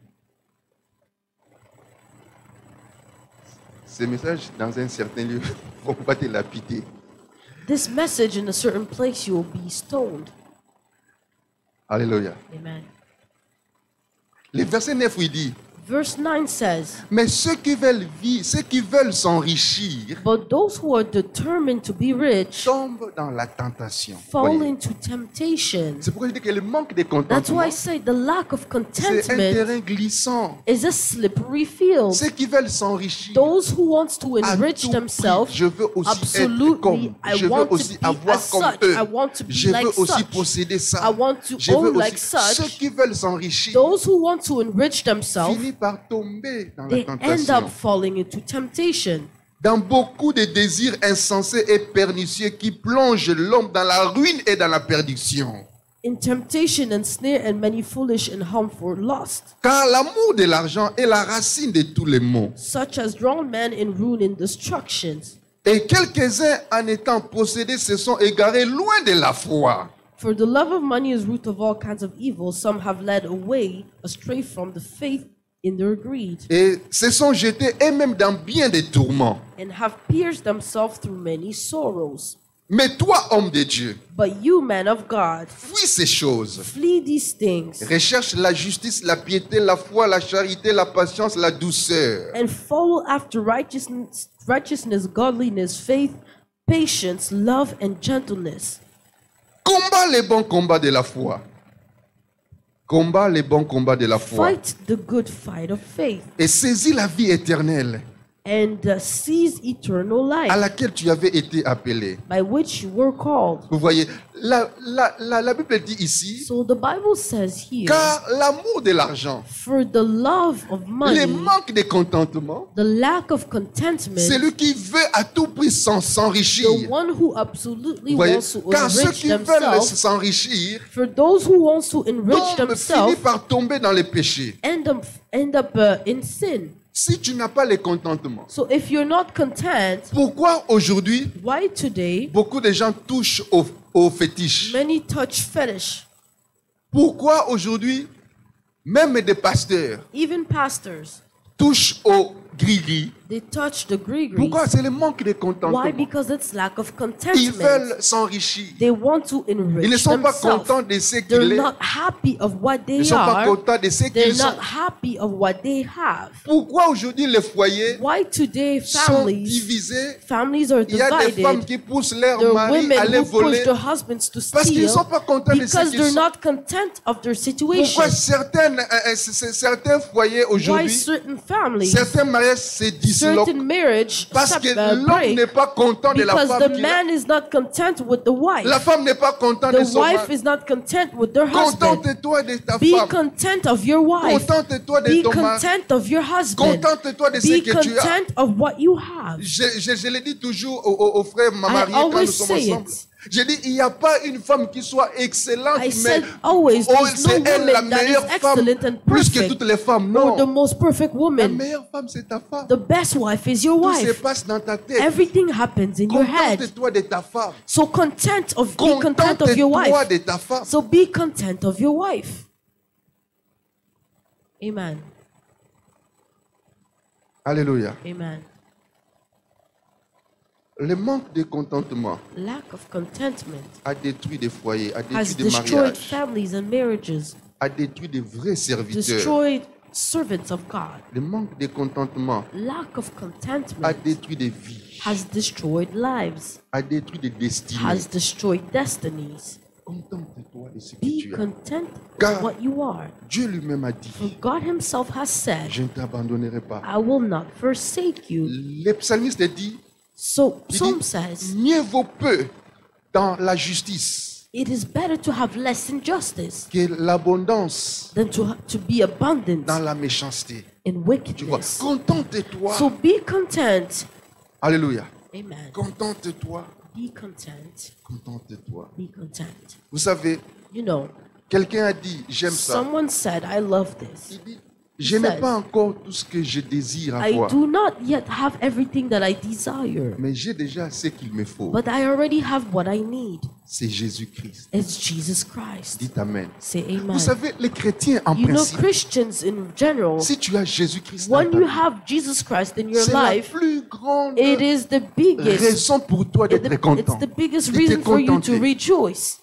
Ce message, dans un certain lieu, on va te lapider. This message in a certain place, you will be stoned. Alléluia. Amen. Le verset 9, il dit, Verse 9 says, mais ceux qui veulent vivre, ceux qui veulent s'enrichir, but those who are determined to be rich tombent dans la tentation. fall Voyez. into temptation. C'est pourquoi je dis que le manque de That's contentement, why I say the lack of c'est un contentment terrain glissant. is a slippery field. Ceux qui veulent s'enrichir, Those who want to à enrich tout prix, themselves, je veux aussi être absolutely, comme, I je veux want to aussi be avoir as comme such. eux, I want to be je like veux aussi such. posséder ça, I want to je veux own aussi, like such. ceux qui veulent s'enrichir, Those who want to enrich themselves, finissent par tomber dans la they end tentation. up falling into temptation. Dans beaucoup de désirs insensés et pernicieux qui plongent l'homme dans la ruine et dans la perdition. In temptation and snare and many foolish and harmful lust, Car l'amour de l'argent est la racine de tous les maux. such as drown men in ruin and destructions. Et quelques-uns, en étant possédés, se sont égarés loin de la foi. For the love of money is root of all kinds of evil. Some have led away astray from the faith in their greed, Et se sont jetés eux-mêmes dans bien des tourments. and have pierced themselves through many sorrows. Mais toi, homme de Dieu, But you, man of God, fuis ces choses. flee these things Recherche la justice, la piété, la foi, la charité, la patience, la douceur. and follow after righteousness, godliness, faith, patience, love, and gentleness. Combat les bons combats de la foi. Combat les bons combats de la foi. Fight the good fight of faith Et saisis la vie éternelle and seize eternal à life laquelle tu avais été appelé. by which you were called. Vous voyez, la Bible dit ici, So the Bible says here, car l'amour de l'argent, for the love of le money, manque de contentement, the lack of contentment, celui qui veut à tout prix s'enrichir. the one who absolutely Vous voyez, wants to car ceux enrich qui veulent themselves, s'enrichir for those who want to enrich finissent themselves, par tomber dans les péchés. end up in sin. Si tu n'as pas le contentement, So if you're not content, pourquoi aujourd'hui why today beaucoup de gens touchent au fétiche? many touch fetish? Pourquoi aujourd'hui même des pasteurs Even pastors, touchent au gris-gris? they touch the gree-grease. Pourquoi? C'est le manque de Why? contentement. Because it's lack of Ils contentment. veulent s'enrichir. They want to Ils ne enrich sont pas themselves. contents de ce qu'il They're est. not happy of what Ils ne they sont pas are. contents de ce They're qu'ils sont. not happy of what they have. Pourquoi aujourd'hui les foyers Why today sont families divisés? are Il y a des femmes divided? qui poussent leur There are mari à women aller who push voler their husbands to parce qu'ils ne sont steal pas contents de ce because qu'ils they're sont. not content of their situation. Pourquoi certains foyers Why aujourd'hui, certain families, certains mariages se certain disloque certain marriage parce que l'homme break n'est pas content de la because femme the qu'il a. man is not content with the wife. La femme n'est pas contente de The son wife mari. is not content with their husband. Contente-toi de ta Be femme. content of your wife. Contente-toi de Be ton mari. content of your husband. Contente-toi de ce Be que tu as. content of what you have. Je le dis toujours aux frères mariés quand nous always sommes say ensemble. it. Je dis, il n'y a pas une femme qui soit excellente, I mais said always, oh, there's no c'est elle la woman that is meilleure femme, excellent and plus que perfect, toutes les femmes. or the Non, most perfect la woman. meilleure femme, c'est ta femme. The best wife is your Tout se wife. passe dans ta tête. Everything happens in your head. Contente-toi de ta femme. So be content of your Contente-toi wife. de ta femme. So be content of your wife. Amen. Alléluia. Amen. Le manque de contentement Lack of contentment a détruit des foyers, a has détruit des destroyed mariages, families and marriages, a détruit des vrais serviteurs. destroyed servants of God. Le manque de contentement Lack of a contentment détruit des vies, has destroyed lives, a détruit des destinées. has destroyed destinies. Contente-toi de ce que Be tu as. content Car with what you are. Dieu lui-même a dit, For God Himself has said, je ne t'abandonnerai pas. I will not forsake you. Le psalmiste dit, So il Psalm dit, says, mieux vaut peu dans la justice it is better to have less injustice que l'abondance than to be abundant dans la méchanceté. in Tu vois, wickedness. contente-toi. So be content. Alléluia. Amen. Contente-toi. Be content. Contente-toi. Be content. Vous savez, You know, quelqu'un a dit, j'aime ça. someone said, I love this. Il dit, je n'ai pas encore tout ce que je désire I avoir, do not yet have everything that I desire, mais j'ai déjà ce qu'il me faut. but I already have what I need. C'est Jésus-Christ. It's Jesus Christ. Dites Amen. Say amen. Vous savez, les chrétiens, en You know, principe, Christians in general, si tu as Jésus-Christ dans when ta you vie, have Jesus Christ in your c'est la life, plus grande it is the biggest, raison pour toi d'être it's content. the biggest De te reason for you to contenter. rejoice.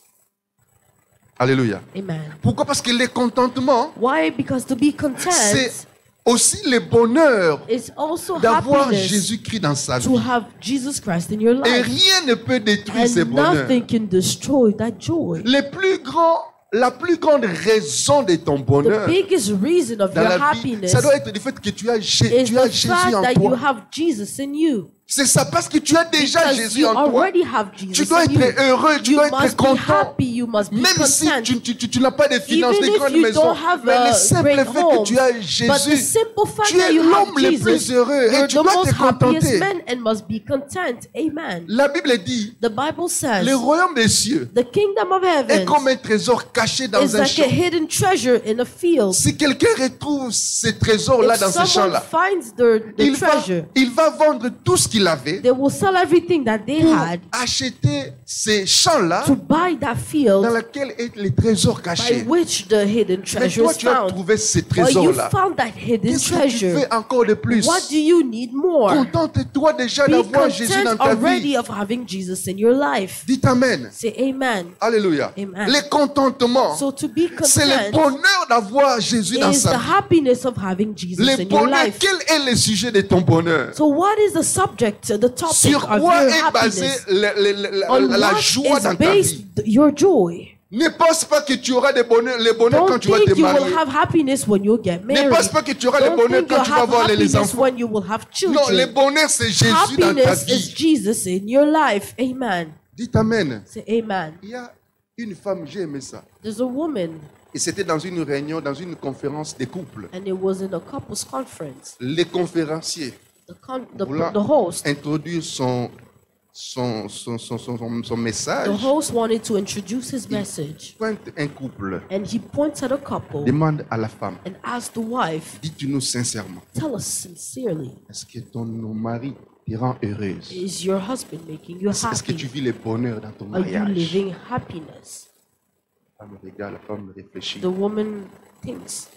Alléluia. Amen. Pourquoi? Parce que le contentement, Why? Because to be c'est content aussi le bonheur is also d'avoir happiness Jésus-Christ dans sa to vie. have Jesus Christ in your Et life. rien ne peut détruire ce And bonheur. nothing can destroy that joy. La plus grande raison de ton The bonheur biggest reason of dans your la vie, happiness ça doit être du fait que tu as, is tu as the Jésus fact en that you toi. have Jesus in you. C'est ça, parce que tu as déjà Because Jésus you en toi. already have Jesus Tu dois in you. être heureux, tu You dois être must be content. happy, you must be Même si content. tu n'as pas de finances, Even de if grandes you maisons, don't have mais le a simple great fait que home, tu as but the Jésus, simple fact tu that es you have l'homme le Jesus, plus heureux et you're tu the dois most te happiest contenter. man and must be content. Amen. La Bible dit, The Bible says le royaume des cieux the kingdom of est heaven comme un trésor caché dans is un like a champ. hidden treasure in a field. Si quelqu'un retrouve ce trésor-là If dans ce someone champ-là, finds the treasure, il va vendre tout ce qu'il avait they will sell everything that they pour had acheter ces champs-là to buy that dans field lequel est le trésor by caché. which the hidden Mais treasure toi, is tu as found. trouvé ce Well, you trésor-là. found that hidden Qu'est-ce que tu treasure. fais encore de plus? What do you need more? Contente-toi déjà Be d'avoir Jésus dans content ta already vie. of having Jesus in your life. Dites Amen. Say amen. Alléluia. Amen. Le contentement, So to be c'est le content bonheur d'avoir Jésus dans is sa the vie. happiness of having Jesus Le in your bonheur, life. quel est le sujet de ton bonheur? So what is the subject, the topic Sur of quoi your est basée happiness? On la what joie is dans ta based vie? your joy? Ne pense pas que tu auras le bonheur quand Don't tu vas te think you will marier. have happiness when you get Ne married. pense pas que tu auras le Don't bonheur think quand you'll tu vas have avoir les happiness enfants. when you will have Non, le children. bonheur, c'est Jésus dans ta Happiness is vie. Jesus in your life. Amen. Dites Amen. Say amen. Il y a une femme, j'ai aimé ça. There's a woman, Et c'était dans une réunion, dans une conférence des couples. and it was in a couples conference. Les conférenciers voulant The host, introduire son message. the host wanted to introduce his message, Pointe un couple, and he points at a couple demande à la femme, and asks the wife, dites-nous sincèrement, "Tell us sincerely, est-ce que ton mari te rend heureuse? is your husband making you Est-ce que tu happy? vis le bonheur dans ton Are you mariage? living happiness?" La femme regarde, la femme réfléchit. The woman thinks.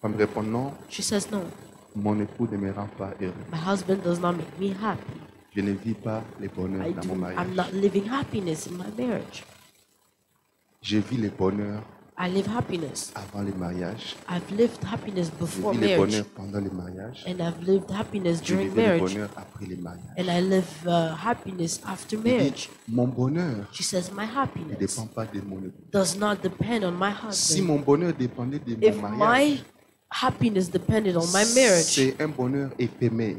La femme répond non, She says, "No, mon époux ne me rend pas heureux. my husband does not make me happy. Je ne vis pas le bonheur dans mon I'm mariage. not living happiness in my marriage. Je vis le bonheur I live happiness. avant le mariage. I've lived happiness Je before vis le marriage, bonheur pendant le mariage. and I've lived happiness Je during vis le marriage, bonheur après le mariage. and I live happiness after Il dit, marriage." mon bonheur She says, "My ne happiness dépend pas de mon époux. does not depend on my Si husband. mon bonheur dépendait de If mon my mariage, happiness depended on my marriage. C'est un bonheur éphémère.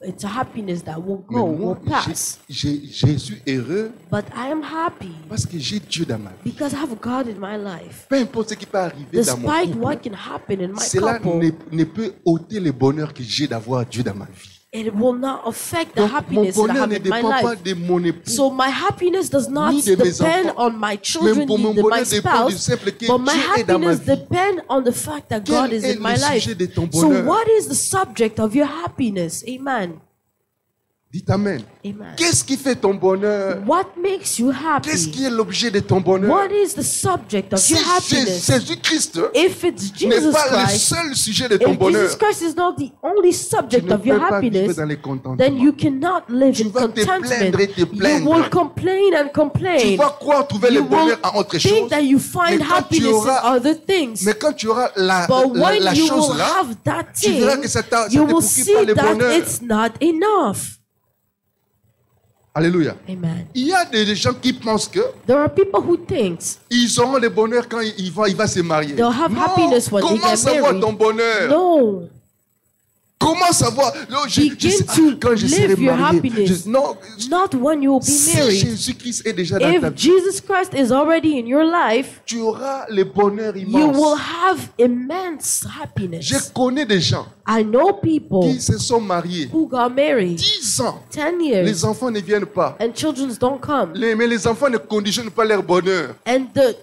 It's a happiness that will Mais go, moi, will pass. je suis heureux But I am happy parce que j'ai Dieu dans ma vie. because I have God in my life. Peu importe ce qui peut arriver dans mon Despite couple, what can happen in my cela couple, ne peut ôter le bonheur que j'ai d'avoir Dieu dans ma vie. it will not affect the Donc, mon happiness that I bonheur have ne in my dépend pas life. de mon époux. So my happiness does not Ni de mes depend enfants. on my Même children, pour mon neither my bonheur dépend du spouse, simple que but my Dieu est dans ma happiness vie. depend on the fact that Quel God is est in my le life. sujet de ton So bonheur? what is the subject of your happiness? Amen. Dites Amen. Amen. Qu'est-ce qui fait ton bonheur? What makes you Qu'est-ce happy? qui est l'objet de ton bonheur? What is the subject of Si your happiness? Jésus-Christ If it's n'est Jesus pas le Christ, seul sujet de ton if bonheur, Jesus Christ is not the only tu subject ne of your peux pas vivre happiness, dans les then contentements. you cannot live Tu in vas te contentment. plaindre et te You plaindre. will complain and Tu complain. vas croire trouver le You will bonheur en autre chose. think that you find Mais quand tu happiness auras- in other things. Mais quand tu auras la But when you chose will là, have that tu verras thing, que ça ne you te will procure see pas le that bonheur. it's not enough. Alléluia. Amen. Il y a des gens qui pensent que There are people who think ils auront le bonheur quand il va se marier. they'll have Non, happiness when they comment get savoir married. ton bonheur? No. Comment savoir? Non, Begin to quand je serai live your marié, happiness. non, Not when you will be si married. Jésus-Christ est déjà dans ta If vie, Jesus Christ is already in your life, tu auras le bonheur you will immense. have immense Je happiness. connais des gens I know people qui se sont mariés who got married 10 ans. 10 years Les enfants ne viennent pas. and children don't come. Mais les enfants ne conditionnent pas leur bonheur. And the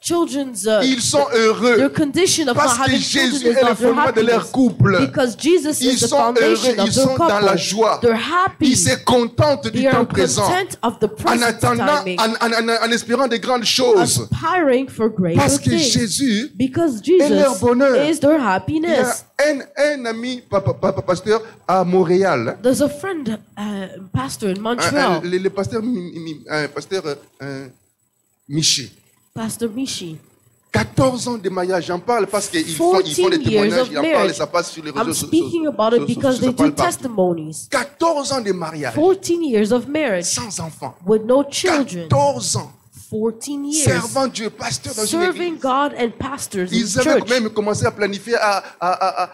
children's Ils sont their heureux condition of parce not que having Jésus children est is le not their fondement de leur happiness. couple. Because Jesus Ils is the sont heureux, foundation of ils their sont dans la couple. joie. They're happy. Ils se contentent du They temps are présent content of the en present attendant, timing, en espérant de grandes choses. aspiring for greater Parce que things. Jésus, Because leur Jesus bonheur. is their il y a happiness. un ami pasteur à Montréal. There's a friend, pastor in Montreal, Le pasteur, pasteur Miché. Pastor Michi. 14 ans de mariage, j'en parle parce qu'ils font 14 des years témoignages, of ils en parlent, marriage. ça passe sur les réseaux I'm sociaux. speaking about it because they do testimonies. 14 ans de mariage, 14 years of marriage sans enfants. with no children. 14 ans, 14 years servant Dieu, pasteur dans une serving église. God and pastors in Ils avaient church. même commencé à planifier à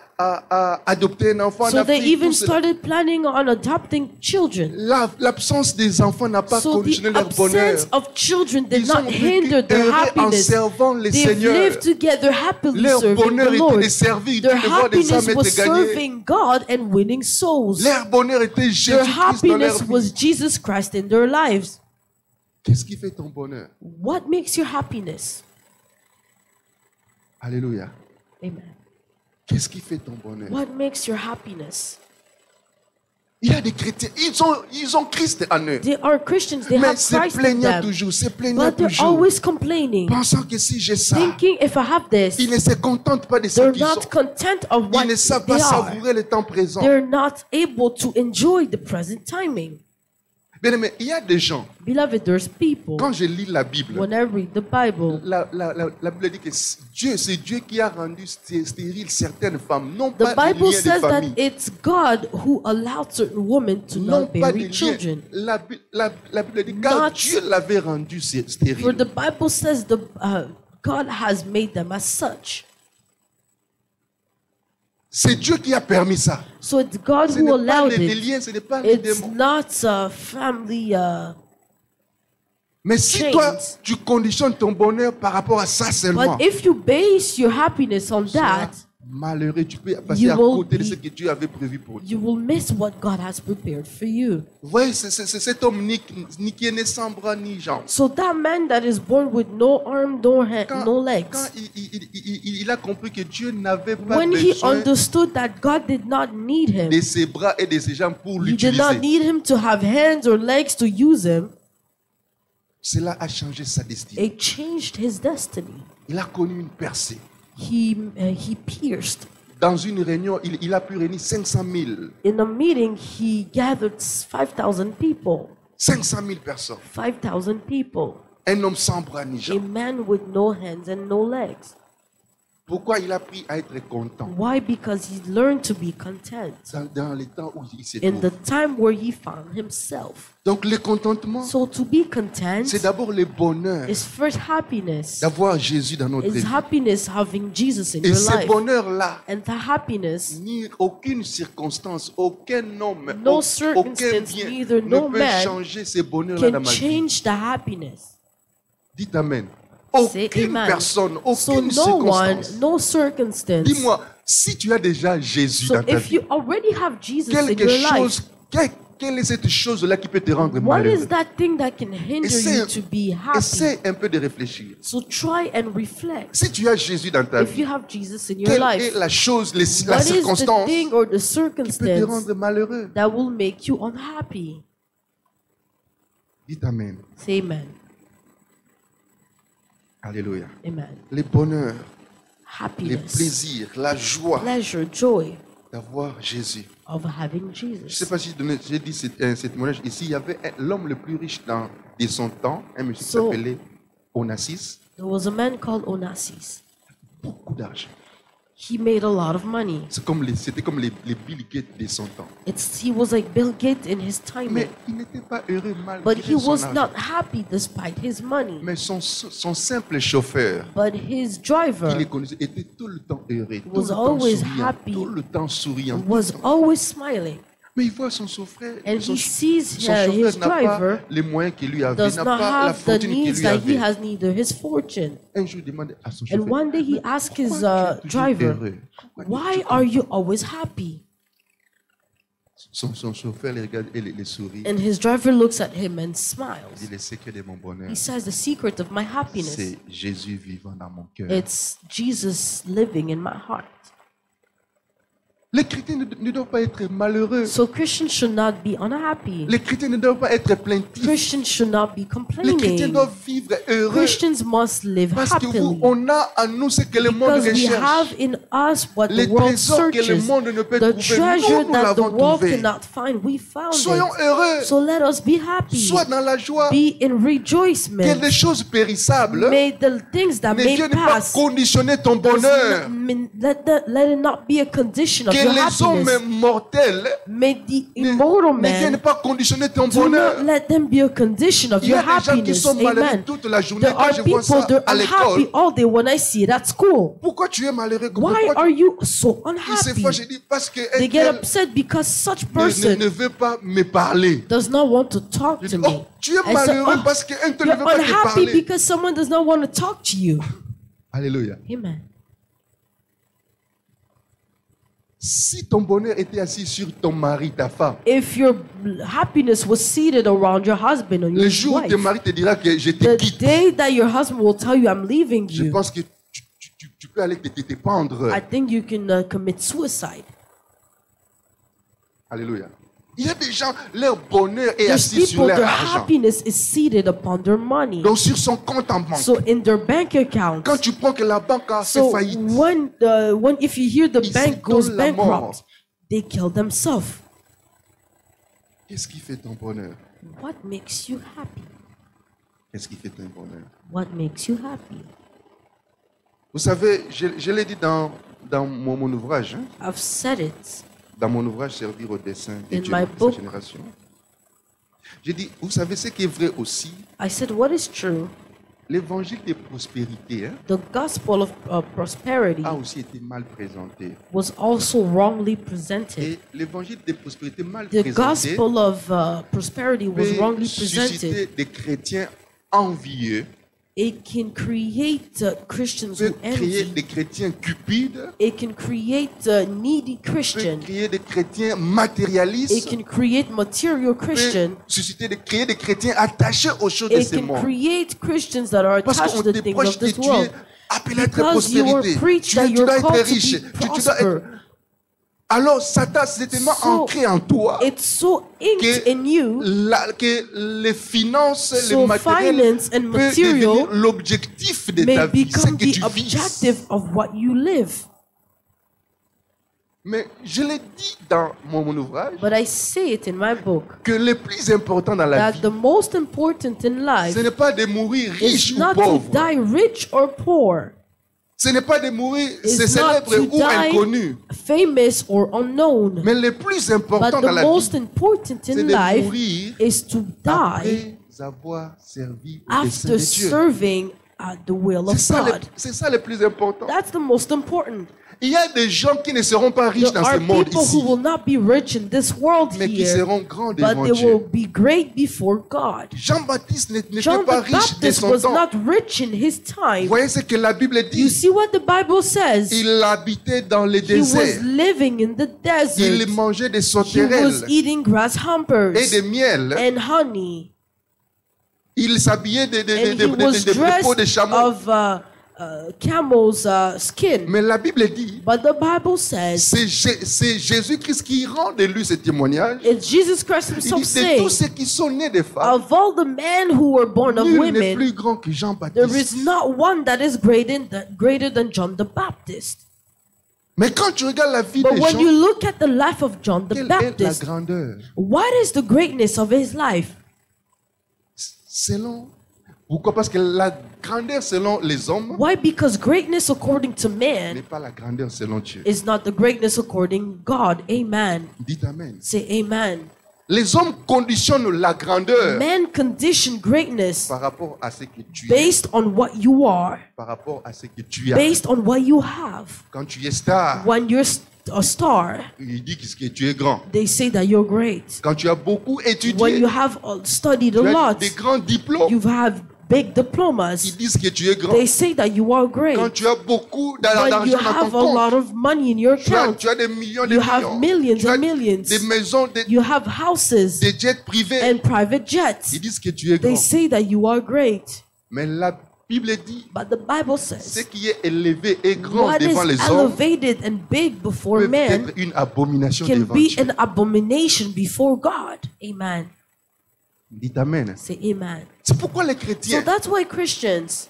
adopter un enfant en So they Afrique. even tout cela. started planning on adopting children. L'absence des enfants n'a pas So the conditionné leur bonheur. absence of children did Ils ont not vécu hinder their heureux en happiness. servant le They've Seigneur. lived together happily Leur serving bonheur the était Lord. de servir, Their de voir des âmes happiness was être gagnées. serving God and winning souls. Leur bonheur était Their Jésus-Christ dans leur happiness vie. was Jesus Christ in their lives. Qu'est-ce qui fait ton bonheur? What makes your happiness? Alléluia. Amen. Qu'est-ce qui fait ton bonheur? What makes your happiness? Il y a des chrétiens, ils ont Christ en eux. They are Christians, they Mais have c'est Christ in plaignant them. toujours, c'est plaignant But they're toujours. always complaining, Pensant que si j'ai ça, thinking if I have this, ils ne se contentent pas de ce they're qu'ils ont. not content of what Ils ne savent they pas are. savourer le temps présent. They're not able to enjoy the present timing. Bien aimé, il y a des gens, Beloved, there's people, quand je lis la Bible, when I read the Bible, la Bible dit que c'est Dieu qui a rendu stériles certaines femmes, non the pas des Bible liens de says that famille. it's God who allowed certain women to Non not pas des bear liens. children. La Bible dit car Not- Dieu l'avait rendu For stérile. the Bible says God has made them as such. C'est Dieu qui a permis ça. So it's God Ce who n'est pas allowed les it. liens, ce n'est pas les It's démons. not a family. Mais si chains. toi, tu conditionnes ton bonheur par rapport à ça seulement, But if you base your happiness on tu seras that, malheureux, tu peux passer you à will côté de be- ce que Dieu avait prévu pour toi. you will miss what God has prepared for you. Vous voyez, c'est cet homme ni qui est né sans bras ni jambes. So that man that is born with no arm, no hand, Quand, no quand legs, il a compris que Dieu n'avait pas when he besoin understood that God did not need him, de ses bras et de ses jambes pour he did not l'utiliser, need him to have hands or legs to use him, cela a changé sa destinée. it changed his destiny. Il a connu une percée. He pierced. Dans une réunion, il a pu réunir 500 000. In a meeting, he gathered 5,000 people. 500 000 personnes. 5,000 people. Un homme sans bras ni A jambes. man with no hands and no legs. Pourquoi il a appris à être content Why? Because he learned to be content dans les temps où il s'est in trouvé. the time where he found himself. Donc le contentement, So to be content c'est d'abord le bonheur is first happiness. d'avoir Jésus dans notre Is vie. happiness having Jesus in Et your ce life. bonheur-là, And the happiness, ni aucune circonstance, aucun homme, no aucun circumstance, bien neither ne no peut man changer ce bonheur-là dans can ma vie. change the happiness. Dites Amen. Say Aucune amen. personne, So aucune no one, circonstance. no circumstance. Dis-moi, si tu as déjà Jésus So dans ta if vie, you already have Jesus in quelque your chose, life, quelle est cette chose-là qui peut te rendre what is malheureux? that thing that can hinder you to be happy? Essaie un peu de réfléchir. So try and reflect. Si tu as Jésus dans ta If vie, you have Jesus in your quelle life, est la chose, la what is the circonstance thing or the qui peut te circumstance rendre malheureux? that will make you unhappy? Dites Amen. Say amen. Alléluia. Amen. Le bonheur, les Happiness, plaisirs, la joie pleasure, joy d'avoir Jésus. of having Je ne sais Jesus. pas si j'ai dit cette témoignage ici. Il y avait l'homme le plus riche de son temps, un monsieur qui So- s'appelait Onassis. There was a man called Onassis. Beaucoup d'argent. He made a lot of money. C'était comme les Bill Gates de son temps. He was like Bill Gates in his time. Mais il n'était pas heureux But malgré he son was argent. not happy despite his money. Mais son simple chauffeur, But his qui driver les connaissait, était tout le temps heureux, tout was le temps always souriant, happy. tout le temps souriant. was always smiling. Mais il voit son chauffeur, And son he sees chauffeur his n'a pas driver les moyens qu'il lui avait, does n'a not pas la have the fortune qu'il needs lui that he avait. has, neither his fortune. Un jour, il demande à son And chauffeur, one day he asked his pourquoi tu es toujours driver, heureux? Pourquoi tu es why toujours are you always happy? Son chauffeur le regarde et le sourit. And his driver looks at him and Il dit, smiles. le secret de mon bonheur, He says, the secret of my happiness, c'est Jésus vivant dans mon cœur. it's Jesus living in my heart. Les chrétiens ne doivent pas être malheureux. So Christians should not be unhappy. Les chrétiens ne doivent pas être plaintifs. Christians should not be Les chrétiens complaining. doivent vivre heureux. Christians must live Parce que happily. on a en nous ce que le monde Because we have recherche. in us what Les the world trésors que le searches. monde ne peut The trouver, treasure nous that the l'avons world trouvé. cannot find, we found Soyons it. heureux. So let us be happy. Sois dans la joie. Be in Que rejoicement. les choses périssables May the things that ne may viennent pas pass conditionner ton does bonheur. not mean- let it not be a condition of Que your les hommes happiness. mortels May the immortal ne viennent man pas conditionner ton do not bonheur. let them be a condition of Il y your a des gens qui happiness. sont malheureux Amen. toute la journée There quand are je vois people ça that à are unhappy l'école. all day when I see it at school. Pourquoi tu es malheureux? Why Pourquoi are you so il se unhappy? fâche, je dis parce que They get elle upset because such ne person veut pas me parler. does not want to talk Je to dis, me. oh, tu es I say, malheureux "Oh, parce qu'elle ne veut you're pas te unhappy parler. because someone does not want to talk to you. Alléluia. Amen. Si ton bonheur était assis sur ton mari, ta femme, If your happiness was seated around your husband or le your jour où ton wife, mari te dira que je te the quitte, day that your husband will tell you, I'm leaving je you, pense que tu peux aller te pendre. I think you can commit suicide. Alléluia. Il y a des gens, leur bonheur est There's assis sur people, leur their argent. happiness is seated upon their money. Donc sur son compte en banque. So in their bank account, Quand tu prends que la banque a fait so faillite, when if you hear the Ils bank se goes donnent la mort. bankrupt, they kill themselves. qu'est-ce qui fait ton bonheur? What makes you happy? Qu'est-ce qui fait ton bonheur? What makes you happy? Vous savez, je l'ai dit dans mon ouvrage, hein, I've said it. dans mon ouvrage Servir au dessein de In Dieu my de sa book. génération. J'ai dit, vous savez ce qui est vrai aussi, I said what is true. l'évangile de prospérité, hein, The gospel of prosperity a aussi été mal présenté. was also wrongly presented. Et l'évangile de prospérité mal The présenté gospel of prosperity was peut wrongly susciter presented. des chrétiens envieux, It can create Christians peut who créer envy. des chrétiens cupides, It can create needy peut Christians. créer des chrétiens It matérialistes, can create material peut Christians. susciter créer des chrétiens attachés aux choses de It ce can monde. create Christians that are Parce attached qu'on to te the things proche of que this tu es world. appelé à être Because you were prospérité. preached Tu that dois you're être called to riche. be Tu dois prosper. être... Alors Satan c'est tellement So, ancré en toi It's so inked que, in you. que les finances, So le matériel finance and peut material devenir l'objectif de may ta vie, ce become que the tu vis. objective of what you live. Mais je l'ai dit dans mon ouvrage But I say it in my book que le plus important dans la that vie, the most important in life ce n'est pas de mourir riche is ou not to pauvre. die rich or poor. Ce n'est pas de mourir It's célèbre not to ou die inconnu. famous or unknown. Mais le plus important But dans the la most vie, important c'est in de life mourir is to die après avoir servi le dessein after de Dieu. serving at the will of God. C'est ça le plus important. That's the most important. Il y a des gens qui ne seront pas riches There dans ce are monde people ici, who will not be rich in this world mais qui here, seront grands but devant they will Dieu. be great before God. Jean-Baptiste n'était John pas the riche de Baptist son was temps. not rich in his Vous time. voyez ce que la Bible You dit? see what the Bible says? Il habitait dans les He was déserts. living in the Il desert. mangeait des He was sauterelles eating et grasshoppers des miels. and honey. Il s'habillait And he was de peaux de dressed chameau. of camel's skin. Mais la Bible dit, But the Bible says c'est Jésus-Christ qui rend de lui ce témoignage. it's Jesus Christ Il himself dit, de saying, tous ceux qui sont nés de femmes, of all the men who were born of nul n'est women, plus grand que there Jean-Baptiste. is not one that is greater than John the Baptist. Mais quand tu regardes la vie But des when gens, you look at the life of John the quelle est la Baptist, grandeur? what is the greatness of his life? Selon. Pourquoi? Parce que la grandeur selon les hommes Why? Because greatness according to n'est man pas la grandeur selon Dieu. is not the greatness according God. Amen. Dites Amen. Say amen. Les hommes conditionnent la grandeur Man condition greatness par rapport à ce que tu es, based on what you are, par rapport à ce que tu as. based on what you have. Quand tu es star, When you're a star, il dit que tu es grand. they say that you're great. Quand tu as beaucoup When étudié, you have studied a tu as lot, des grands diplômes, you have big ils diplomas, disent que tu es grand. they say that you are great. Quand tu as beaucoup When you d'argent dans have ton a compte, lot of money in your account, tu as des millions de you have millions. millions Tu as and millions. des maisons, You have houses des jets privés. and private jets. Ils disent que tu es They grand. say that you are great. Mais la Bible dit, But the Bible ce says qui est élevé et grand what is devant les hommes elevated and big before peut man être une abomination can devant be Dieu. an abomination before God. Amen. Dites Amen. Say amen. C'est pourquoi les So chrétiens, that's why Christians,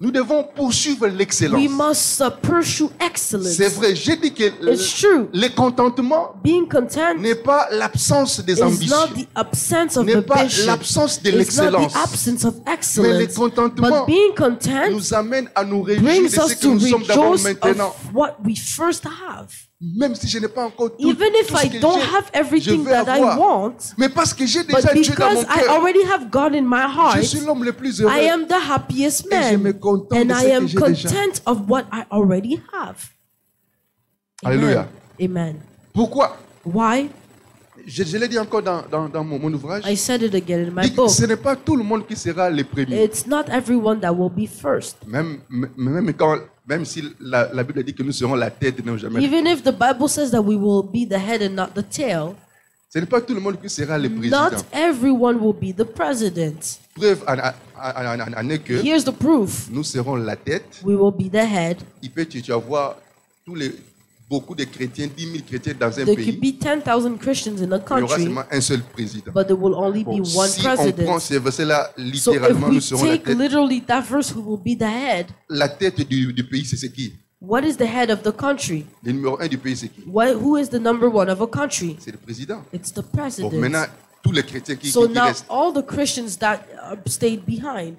nous devons poursuivre l'excellence. we must pursue excellence. C'est vrai, j'ai dit que It's true. le contentement Being content n'est pas l'absence des is not ambitions, the absence of n'est pas ambition. l'absence de It's not l'excellence. the absence of Mais le excellence. contentement But being content nous amène à nous réjouir de brings ce us que to nous sommes d'abord rejoice maintenant. of what we first have. Même si je n'ai pas encore tout, Even if tout ce I que don't j'ai, have je everything veux that I avoir. want, Mais parce que j'ai but déjà Dieu dans mon because I cœur, already have God in my je heart, suis l'homme le plus heureux. I am the happiest Et je me man. contente And de I ce que am j'ai déjà. content of what I already have. Alléluia. Amen. Pourquoi? Why? Je l'ai dit encore dans mon ouvrage. I said it again in my Dit que book. ce n'est pas tout le monde qui sera le premier. It's not everyone that will be first. Même si la Bible dit que nous serons la tête et non jamais. Even if the Bible says that we will be the head and not the tail, Ce n'est pas tout le monde qui sera le président. not everyone will be the president. Preuve en est que Here's the proof. nous serons la tête. We will be the head. Il peut tu avoir beaucoup de chrétiens, 10 000 chrétiens dans un There could pays. be 10,000 Christians in a Il y aura country, seulement un seul président. but there will only be Bon, one si on prend president. ces versets-là, So if littéralement, we nous serons la take tête. literally that verse, who will be the head? La tête du pays, c'est qui? What is the head of the country? Le numéro 1 du pays, c'est qui? Who is the number one of a country? C'est le président. It's the Bon, president. maintenant, tous les chrétiens qui So now restent. all the Christians that stayed behind,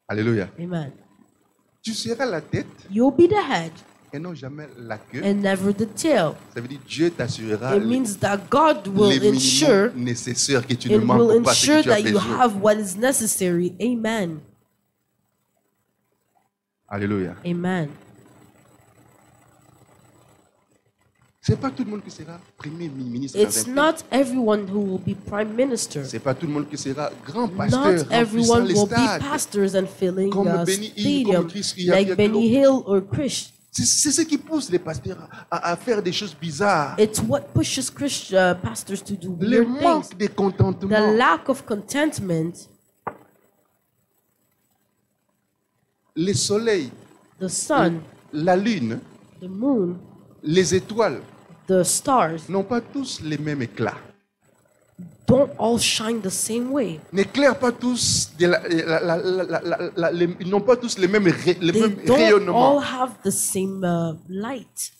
Alléluia. amen. Tu seras la tête You'll be the head et non jamais la queue. and never the tail. Ça veut dire Dieu t'assurera It means that God will les ensure minimums nécessaires que tu ne and will manques pas ce ensure que tu as that you besoin. have what is necessary. Amen. Alléluia. Amen. C'est pas tout le monde qui sera premier ministre dans It's un pays. not everyone who will be prime minister. C'est pas tout le monde qui sera grand pasteur, Not remplissant everyone les will be stades. pastors and filling Comme a Benny Hill, stadium comme Chris Ria, like Benny Hill or Chris. C'est ce qui pousse les pasteurs à faire des choses bizarres. It's what pushes pastors to do Le weird things. manque de The contentement. lack of contentment, Le soleil, the sun, la lune, the moon, les étoiles the stars n'ont pas tous les mêmes éclats. don't all shine the same way. N'éclairent pas tous, ils n'ont pas tous les mêmes They don't all rayonnements. have the same light.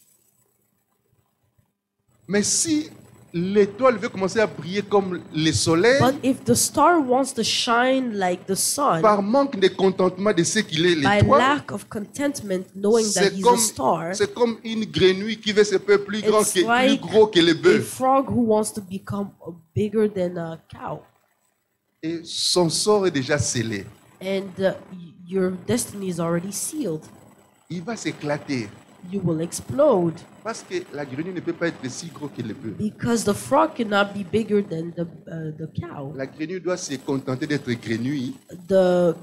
Mais si l'étoile veut commencer à briller comme le soleil, But if the star wants to shine like the sun, par manque de contentement de ce qu'il est by l'étoile, lack of contentment, knowing that c'est he's comme, a star, c'est comme une grenouille qui veut se faire plus grand it's que, like plus gros que le a bœuf. frog who wants to become bigger than a cow. Et son sort est déjà scellé. And your destiny is already sealed. Il va s'éclater. You will explode Parce que la grenouille ne peut pas être si gros que le bœuf. because the frog cannot be bigger than the cow. La grenouille doit se contenter d'être grenouille. The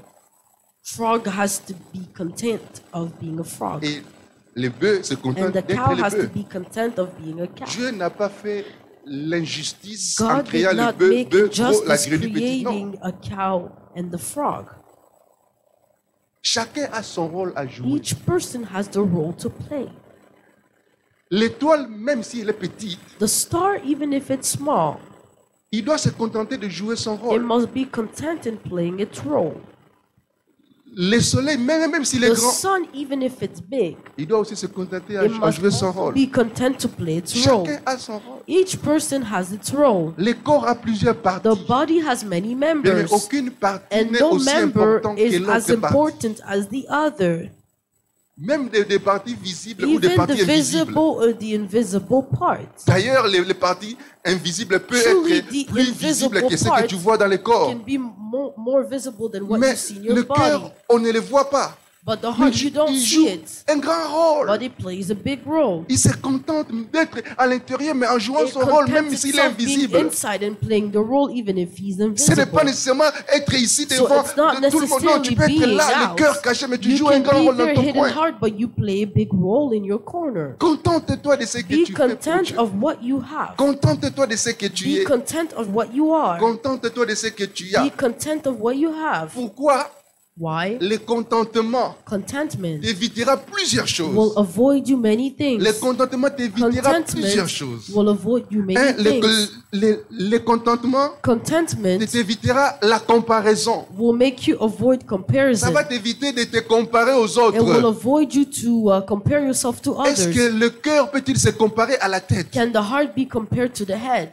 frog has to be content of being a frog, Et le bœuf se and contente the d'être cow le has to bœuf. be content of being a cow. Dieu n'a pas fait l'injustice en God créant did le not bœuf, make gros, la injustice grenouille petite. Non. creating a cow and the frog. Chacun a son rôle à jouer. Each person has the role to play. L'étoile, même si elle est petite, The star, even if it's small, il doit se contenter de jouer son it rôle. must be content in playing its role. Le soleil, même s'il est The grand, sun, even if it's big, il doit aussi se contenter à it must jouer son also rôle. be content to play its role. Chacun a son rôle. Each person has its role. Le corps a plusieurs parties. The body has many Mais members, aucune partie and n'est no aussi member importante que is as l'autre partie. important as the other. Même des parties visibles ou des Even the parties invisibles. visible or the invisible parts D'ailleurs, les parties invisibles peuvent Truly, être the plus visibles invisible que ce que parts tu vois dans le corps. can be more visible than what you Mais see in le your body. cœur, on ne le voit pas. But the Mais heart, you don't il see joue it, un grand rôle. but it plays a big role. Il se contente d'être à l'intérieur, mais en jouant It son rôle, contents même s'il est itself being invisible. inside and playing the role even if he's Ce n'est invisible. pas nécessairement être ici So devant it's not de tout le monde. Non, tu peux être necessarily là, being le out. cœur caché, mais tu You joues un can grand be rôle dans there ton hidden coin. heart, but you play a big role in your corner. Contente-toi de ce que Be tu fais pour content Dieu. of what you have. Contente-toi de ce que tu Be es. content of what you are. Contente-toi de ce que tu as. Be content of what you have. Pourquoi? Why? Le contentement Contentment t'évitera plusieurs will choses. avoid you many things. Le contentement t'évitera plusieurs Contentment choses. will avoid you many Hein, things. le contentement Contentment t'évitera la comparaison. will make you avoid Ça comparison. va t'éviter de te comparer aux It will autres. avoid you to compare yourself to Est-ce que others. le cœur peut-il se comparer à la tête? Can the heart be compared to the head?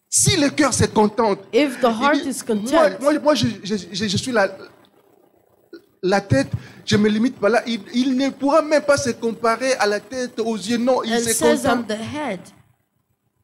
Si le cœur se contente, If the heart il dit, is content, moi, je suis la tête, je me limite pas là. Il ne pourra même pas se comparer à la tête, aux yeux. Non, il and se says I'm contente. the head,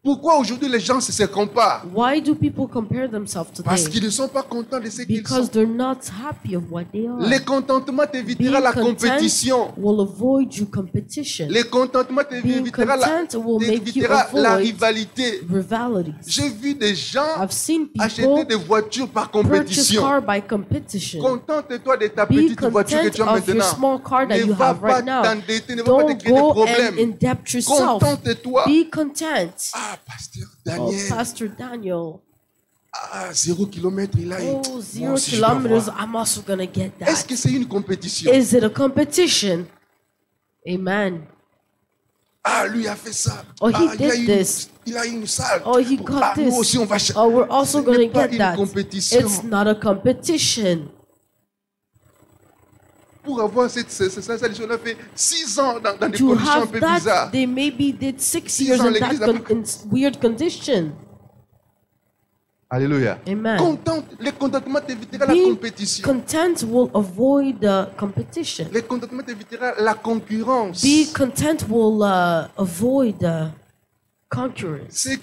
Pourquoi aujourd'hui les gens se comparent? why do people compare themselves Parce today? qu'ils ne sont pas contents de ce qu'ils Because sont. they're not happy of what they are. Le contentement t'évitera Being la content compétition. will avoid you competition. Le contentement Being t'évitera content will make you la avoid rivalité. rivalities. J'ai vu des gens I've seen acheter people des voitures par purchase compétition. car by competition. Contente-toi de ta Be petite voiture que content tu as of your maintenant. small car that Ne you va have pas right now. t'endetter, ne va pas te Don't créer des go and problèmes. indept yourself. Contente-toi. Be content. Ah, pasteur Oh, Daniel. Pastor Daniel. Ah, 0 kilomètre, il a eu. Oh, Moi 0 aussi, je dois kilometers. avoir. I'm also gonna get Est-ce that. que c'est une compétition? Is it a competition? Amen. Ah, lui a fait ça. Oh, he Ah, did this. Il a une salle. Oh, he got Ah, nous this. aussi, on va Oh, we're also Ce gonna n'est pas get une that. compétition. It's not a competition. Pour avoir cette on a fait 6 ans dans des To conditions un have peu that, bizarres. they maybe did 6 6 years ans, in that l'église n'a pas- in weird condition. Alléluia. Amen. Le contentement t'évitera la Being compétition. content will avoid the competition. Le contentement t'évitera la concurrence. Be content will avoid the concurrence. Ceux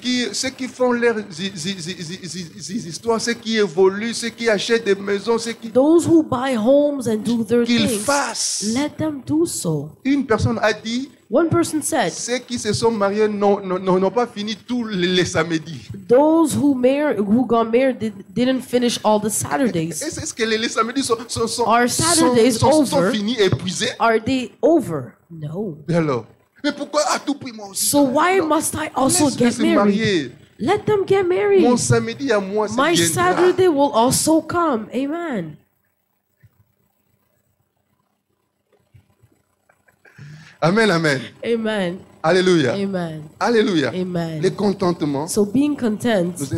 qui font leurs histoires, ceux qui évoluent, ceux qui achètent des maisons, ceux qui... Those who buy homes and do their Qu'ils things, fassent. let them do so. Une personne a dit, One person said, ceux qui se sont mariés n'ont pas fini tous les samedis. those who got married didn't finish all the Saturdays. Est-ce que les samedis Are Saturdays sont over? finis, épuisés? Are they over? No. Et alors? Mais pourquoi à tout prix moi aussi? So why must I also Laisse-les get se married? marier. Let them get married. Mon samedi à moi, c'est My bien Saturday will also come. Amen. Amen, amen. Amen. Alléluia. Amen. Alléluia. Amen. Le contentement So being content nous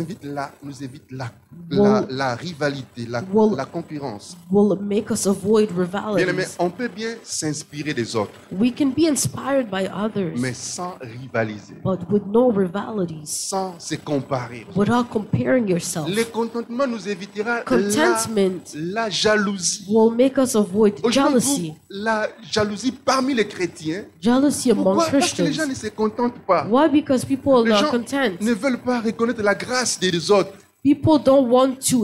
évite la la rivalité, will- la concurrence. will make us avoid Bien-aimé, rivalities. on peut bien s'inspirer des autres, We can be inspired by others, mais sans rivaliser, but with no rivalities, sans se comparer. without comparing yourself. Le contentement nous évitera Contentment la jalousie. will make us avoid Aujourd'hui, jealousy. la jalousie parmi les chrétiens. Jealousy among Pourquoi? Parce que les gens Christians. ne se contentent pas. Why? Because people are Les not gens content. ne veulent pas reconnaître la grâce des autres. People don't want to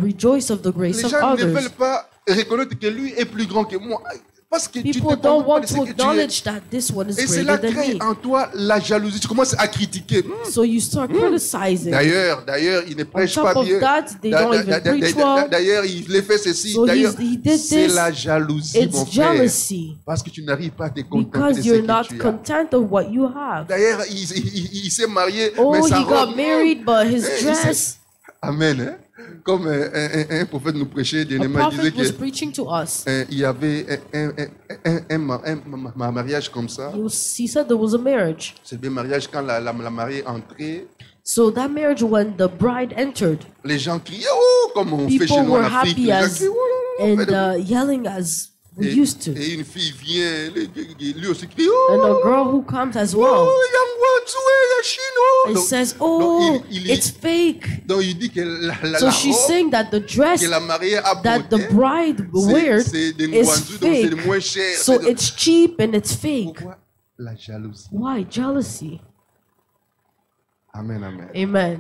rejoice of the grace Les of gens ne others. veulent pas reconnaître que lui est plus grand que moi. Parce que tu te People contentes don't pas want de ce to que tu es. acknowledge that this one is Et cela greater than crée me. en toi la jalousie. Tu commences à critiquer. So you start criticizing. D'ailleurs, il ne prêche top pas of bien. that, they don't even preach well. D'ailleurs, il a fait ceci. So D'ailleurs, he did c'est this. la jalousie, It's mon frère. jealousy Parce que tu n'arrives pas à te contenter de because ce you're que not tu as. content of what you have. D'ailleurs, il s'est marié, Oh, mais sa he got robe, married, but his il dress. Amen. Hein? Comme un prophète nous prêchait, A dernièrement, il disait prophet was que preaching to us. il y avait un mariage comme ça. He said there was a marriage. C'est le mariage quand la mariée entrait. So that marriage, when the bride entered, Les gens criaient, oh, comme on fait chez people nous en were Afrique. happy Les gens as crient, oh, on fait des- and yelling as we used to. Et une fille vient, lui aussi crie, oh, And a girl who comes as oh, well Yangwa, and donc, says, "Oh, il- it's fake." donc il dit que la So she's robe saying that the dress que la mariée a that the portée, bride wears c'est des is Ngwanzu, donc c'est fake. moins cher. So C'est de- it's cheap and it's fake. Pourquoi la jalousie? Why? Jealousy. Amen, amen. Amen.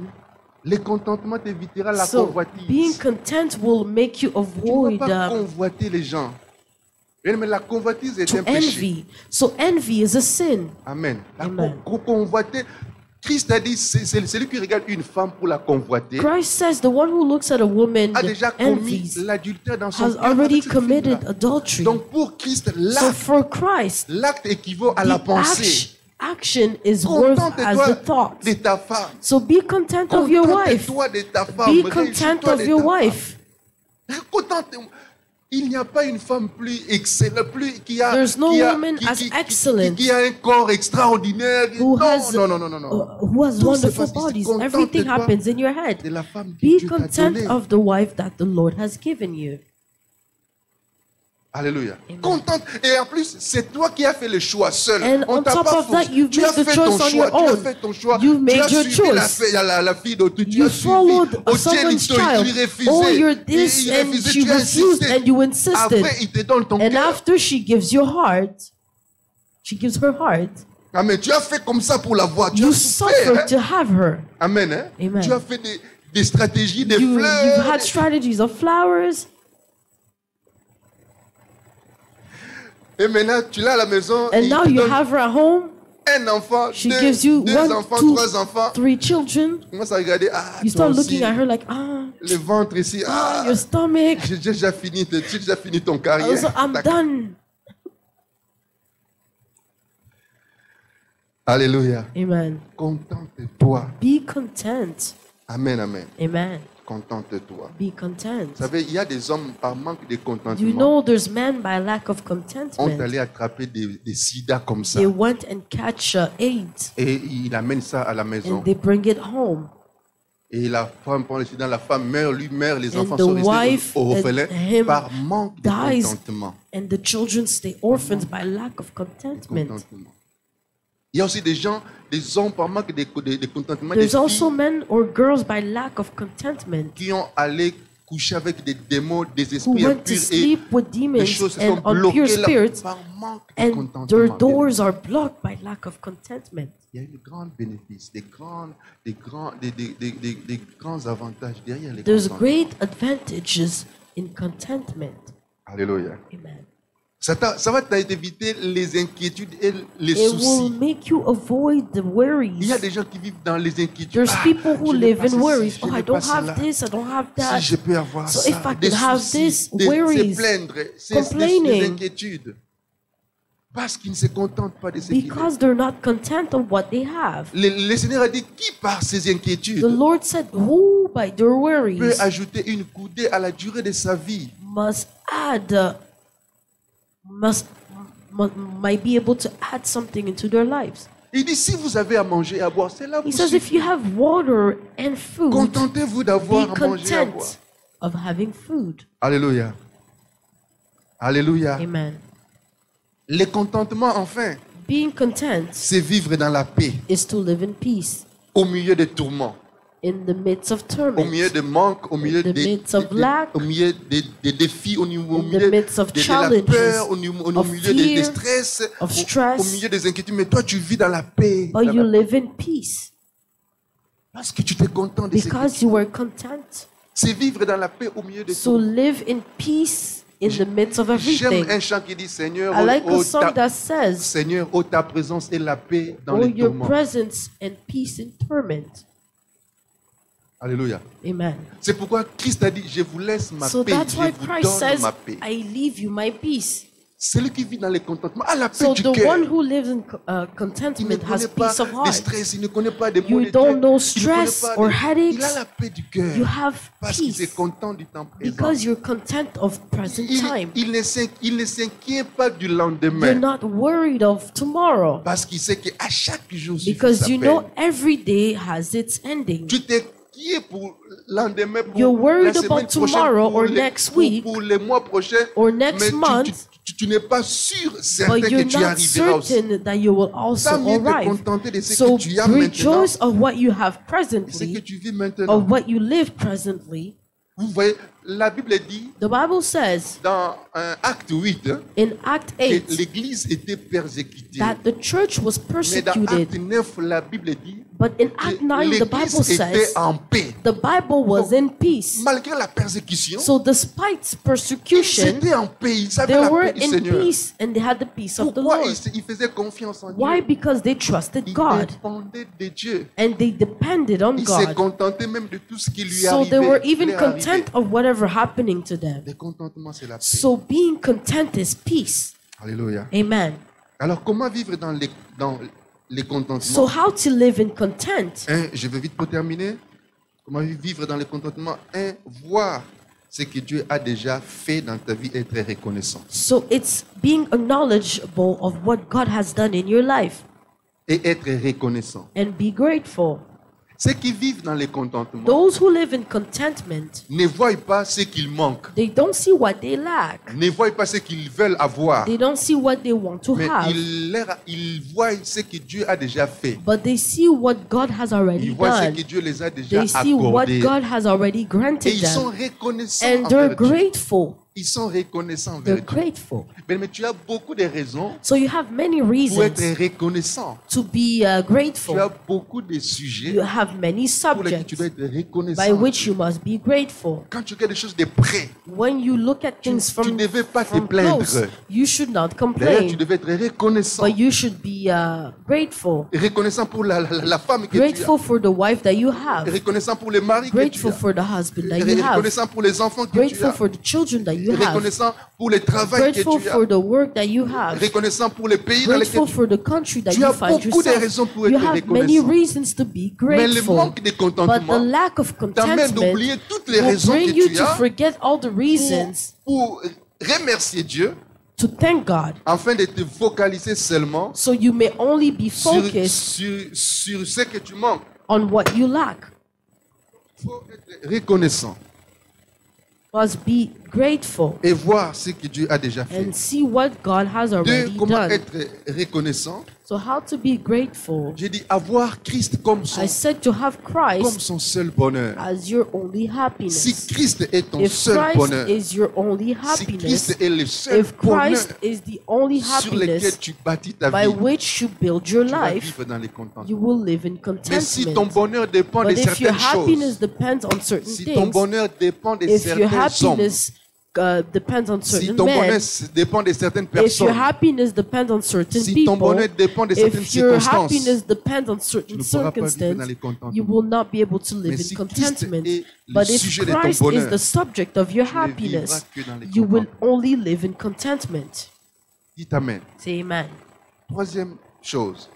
Le contentement t'évitera la So convoitise. being content will make you Tu ne avoid vas pas convoiter les gens. Mais la convoitise est to un péché. envy. So envy is a sin. Amen. La Amen. convoiter. Christ a dit, c'est celui qui regarde une femme pour la convoiter Christ says the one who looks at a woman a déjà commis envies l'adultère dans son has cœur already avec cette committed fille-là. adultery. Donc pour Christ, So for Christ, l'acte équivaut à la the pensée. action is worth as the Contente-toi thought. de ta femme. So be content of your wife. Contente-toi de ta femme. Be content Réjouis-toi of de your ta femme. wife. Contente. Il n'y a pas une femme plus excellente, qui a, There's no qui a- woman qui- as qui- excellent qui a un corps extraordinaire. who Non, has non, non, non, non, non. who has Tout se wonderful passe ici. bodies. Contente-toi Everything happens in your head. de la femme que Be Dieu t'a content donnée. of the wife that the Lord has given you. Alléluia. Amen. Contente. Et en plus, c'est toi qui as fait le choix seul. And On on t'a top pas of that, forcé. you've Tu as made the fait choice ton on choix. your Tu as own. fait ton choix. You've Tu made as your suivi choice. la fille d'autrui. Tu You as suivi. followed Au someone's ciel, child. il refusait. Oh, you're this, Il and refusait, she tu as refused, insisté. and you insisted. Après, il te donne ton And cœur. after she gives your heart, she gives her heart, Amen. Tu as fait comme ça pour la voir. Tu you as souffert. suffered Hein? to have her. Amen. Hein? Amen. Tu as fait des stratégies, des You've fleurs. had strategies of flowers, Et maintenant, tu l'as à la maison. and il now te you donne have her at home. un enfant, She deux, gives you deux one, enfants, two, trois enfants. 3 children. Tu commences à regarder. Ah, You toi start aussi, looking at her like, le ventre ici. Ah, your stomach. j'ai déjà fini ton carrière. Also, I'm done. Alléluia. Amen. Contente-toi. Be content. Amen, amen. Amen. Contente-toi. Be content. Vous savez, il y a des hommes par manque de You contentement know, there's men by lack of ont contentment. allé attraper des sida comme ça. They went and catch AIDS Et il amène ça à la maison. and they bring it home. Et la femme prend le sida, la femme meurt, lui meurt, les And enfants the sont restés wife orphelins and him par manque de dies. contentement. And the children stay orphans by lack of contentment. Contentement. Il y a aussi des gens, des hommes par manque de contentement, des There's also filles men or girls by lack of contentment qui ont allé coucher avec des démons, des who esprits went to impurs et sleep with les demons choses se and sont impure bloquées là spirits, par manque de and their contentement. doors are blocked by lack of contentment. Il y a une grande bénéfice, des grands avantages derrière les There's contentements. great advantages in contentment. Alléluia. Amen. Ça va t'éviter les inquiétudes et les It will soucis. make you avoid the Il y a worries. des gens qui vivent dans les inquiétudes. There's Ah, people who je n'ai live pas in ceci, worries. je Oh, n'ai I pas don't cela. have this, I don't have that. Si je peux avoir So ça, if I des could have soucis, this, des worries, plaindre, des complaining. inquiétudes. Parce qu'ils ne se contentent pas de ce qu'ils ont. Because they're not content of what they have. Le Seigneur a dit, qui par ses inquiétudes The Lord said, who by their peut worries ajouter une coudée à la durée de sa vie? must add, might be able to add something into their lives. Il dit, si vous avez à manger et à boire, c'est là He vous says, if you have water and food, contentez-vous be d'avoir à manger et à boire. content of having food. Alléluia. Alléluia. Amen. Le contentement, enfin, Being content c'est vivre dans la paix, is to live in peace au milieu des tourments, in the midst of au milieu torment, des manques, au milieu In the midst of lack, au milieu des défis, au in milieu the midst of de la challenges, peur, au of milieu des fear, stress, of au stress. milieu des inquiétudes. Mais toi, tu vis dans la paix. But dans you la paix. live in peace Parce que tu t'es content de ce que because you are content. c'est vivre dans la paix au milieu de So tout. live in peace in the midst of J'aime everything. un chant qui dit Seigneur, I like a song ta, that says, Seigneur, ô ta présence et la paix dans "Oh, les your tourments. presence and peace in torment." Alléluia. Amen. C'est pourquoi Christ a dit, je vous laisse ma So paix, that's je why vous Christ donne says, ma paix. "I leave you my peace." Celui qui vit dans le contentement a la paix So du the cœur. one who lives in Il ne contentment has connaît pas peace of de heart. stress, il ne connaît pas de maux You de tête, don't know il ne stress connaît pas or de- headaches. Il a la paix du cœur You have parce qu'il est peace content du temps présent. because you're content of present time. Il ne s'inquiète pas du You're lendemain not worried of tomorrow parce qu'il sait qu'à chaque jour suffit because sa you peine. know every day has its ending. Tu t'inquiètes pour lendemain, pour You're worried la semaine about prochaine, tomorrow pour or les- next pour- week pour les mois prochains, or next mais month, tu n'es pas sûr, certain but que you're tu y not arriveras aussi. certain that you will also Tant mieux te arrive. contenter de ce So que tu as maintenant, rejoice of what you have ce que presently, tu vis maintenant. of what you live presently. Vous voyez, la Bible dit The Bible says dans Acte 8 hein, in Act que 8 l'Église était persécutée. that the church was Mais dans Acte persecuted, 9, la Bible dit but in que Act 9 the Bible l'Église était says en paix. the Bible was in peace. Malgré la persécution, So despite ils persecution, étaient en paix. Ils avaient they la were paix du in Seigneur. peace and they had the peace of the Pourquoi Lord. ils faisaient confiance en Why? Dieu? Because they trusted Ils God dépendaient de Dieu. and they depended on Ils se God. contentaient même de tout ce qui lui So they were arrivait. even leur arrivait. content of whatever happening to them. Le contentement, c'est la paix. So being content is peace. Alléluia. Amen. Alors, comment vivre dans les So contentements? how to live in content? Je vais vite pour terminer. Comment vivre dans le contentement? Voir ce que Dieu a déjà fait dans ta vie et être reconnaissant. So it's being knowledgeable of what God has done in your life Et être reconnaissant. and be grateful. Ceux qui vivent dans le contentement Those who live in contentment, ne voient pas ce qu'ils manquent, they don't see what they lack. ne voient pas ce qu'ils veulent avoir, They don't see what they want to mais have, ils voient ce que Dieu a déjà fait. but they see what God has already Ils voient ce done. que Dieu les a déjà They see what accordés. God has already Et granted ils sont them. reconnaissants And they're envers Dieu. grateful. Ils sont reconnaissants They're envers Dieu. grateful. Mais tu as beaucoup de raisons So you have many pour être reasons reconnaissant. to be Tu as grateful. beaucoup de sujets You have many pour lesquels tu subjects dois être reconnaissant. by which you must be grateful. Quand tu regardes des choses de près, When you look at things tu from, ne devais pas te from plaindre. close, you should not D'ailleurs, tu complain, devais être reconnaissant. but you should be grateful. Reconnaissant pour la femme que tu Grateful for the wife that you as. have. Reconnaissant pour le mari que tu Grateful as. for the husband that you have. Reconnaissant pour les enfants que tu Grateful as. for the children that you have. Reconnaissant pour le travail que Grateful tu as. for the work that you have. Reconnaissant pour les pays dans lesquels Grateful tu for the country that Tu you as find beaucoup de yourself. raisons pour You être have many reconnaissant. reasons to be Mais le grateful. manque de But the contentement lack of t'amène contentment d'oublier toutes les will raisons bring que you tu to as forget all the reasons pour remercier Dieu to thank God. afin de te focaliser seulement So you may only be sur focused ce que tu manques. on what you lack. Il faut être reconnaissant Must be grateful et voir ce que Dieu a déjà fait. and see what God has Deux, already comment done. être reconnaissant? So how to be grateful? J'ai dit avoir Christ comme I said to have Christ son seul bonheur. as your only Si happiness. Christ est ton If seul Christ bonheur, is your only si happiness, Christ est le seul if bonheur Christ is the only sur lequel happiness tu bâtis ta by vie, which you build your tu vas life, vivre dans les contentements. you will live in Mais si ton contentment. bonheur dépend de But if your certaines choses, happiness depends on certain si ton things, bonheur dépend de if your certains hommes, happiness depends on si certain ton bonheur men, dépend de certaines if your personnes, happiness depends on certain si ton people, bonheur dépend de certaines if your circonstances, happiness depends on tu certain ne pourras pas vivre dans circumstances, les contentements. you will not be able to live Mais in si Christ contentment. est le But if sujet de ton Christ is bonheur, the subject of your tu ne vivras happiness, que dans les you will contentements. only live in contentment. Dites Amen. Say amen. Troisième chose,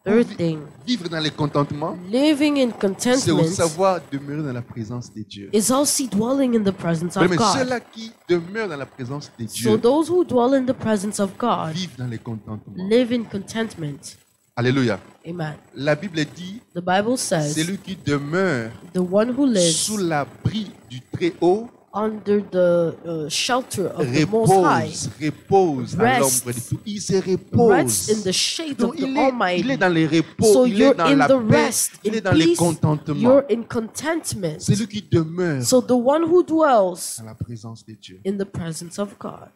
Third thing, vivre dans les contentements, living in c'est au contentment savoir demeurer dans la présence de Dieu. is also dwelling in the presence of Mais God. ceux-là qui demeurent dans la présence de So Dieu those who dwell in the presence of God vivent dans les contentements. live in contentment. Alléluia. Amen. La Bible dit, The Bible says, celui qui demeure the one who lives sous l'abri du Très-Haut under the shelter of the Most High repose à rests- l'ombre du tout. Il se rests repose. in the shade Donc, of the il est Almighty. dans les repos, So il est you're dans in la the paix, rest, il est in dans les peace, contentements. you're in contentment. Celui qui demeure So the one who dwells dans la présence de Dieu. in the presence of God.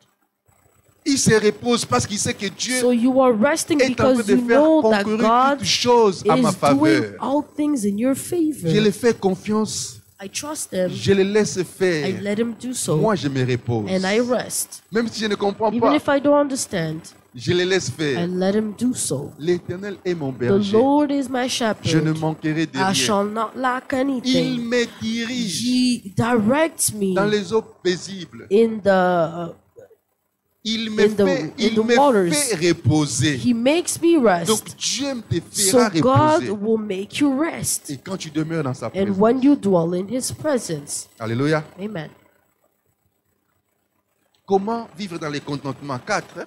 Il se repose parce qu'il sait que Dieu So you are resting est en train because de you faire know that concourir God toutes choses à ma is doing faveur. all things in your favor. Je le fais confiance, I trust Him. je le laisse I faire. let Him do so. Moi, je me repose. And I rest. Même si je ne comprends Even pas, if I don't understand, je le laisse I faire. let Him do so. L'Éternel est mon The berger. Lord is my Je ne shepherd. manquerai de I rien. shall not lack Il anything. me dirige He directs me dans les eaux paisibles. in the. Il me in the- fait, in il the me waters. fait reposer. He makes me Donc rest. Dieu te So fera God reposer. will make you rest. Et quand tu demeures dans sa And présence. when you dwell in His presence. Alléluia. Amen. Comment vivre dans les contentements? 4.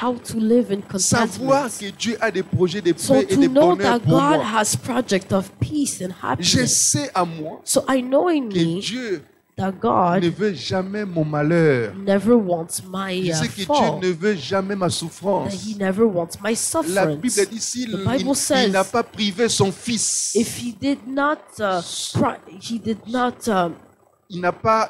How to live in Savoir contentment. que Dieu a des projets de So paix et to de know bonheur that pour God moi. has project of peace and Je happiness. sais à moi So I know in que me Dieu that God ne veut jamais mon malheur. never wants my Je sais que fall. Dieu ne veut jamais ma That souffrance. He never wants my La sufferance. Bible dit s'il The Bible il says, n'a pas privé son fils, if He did not, il n'a pas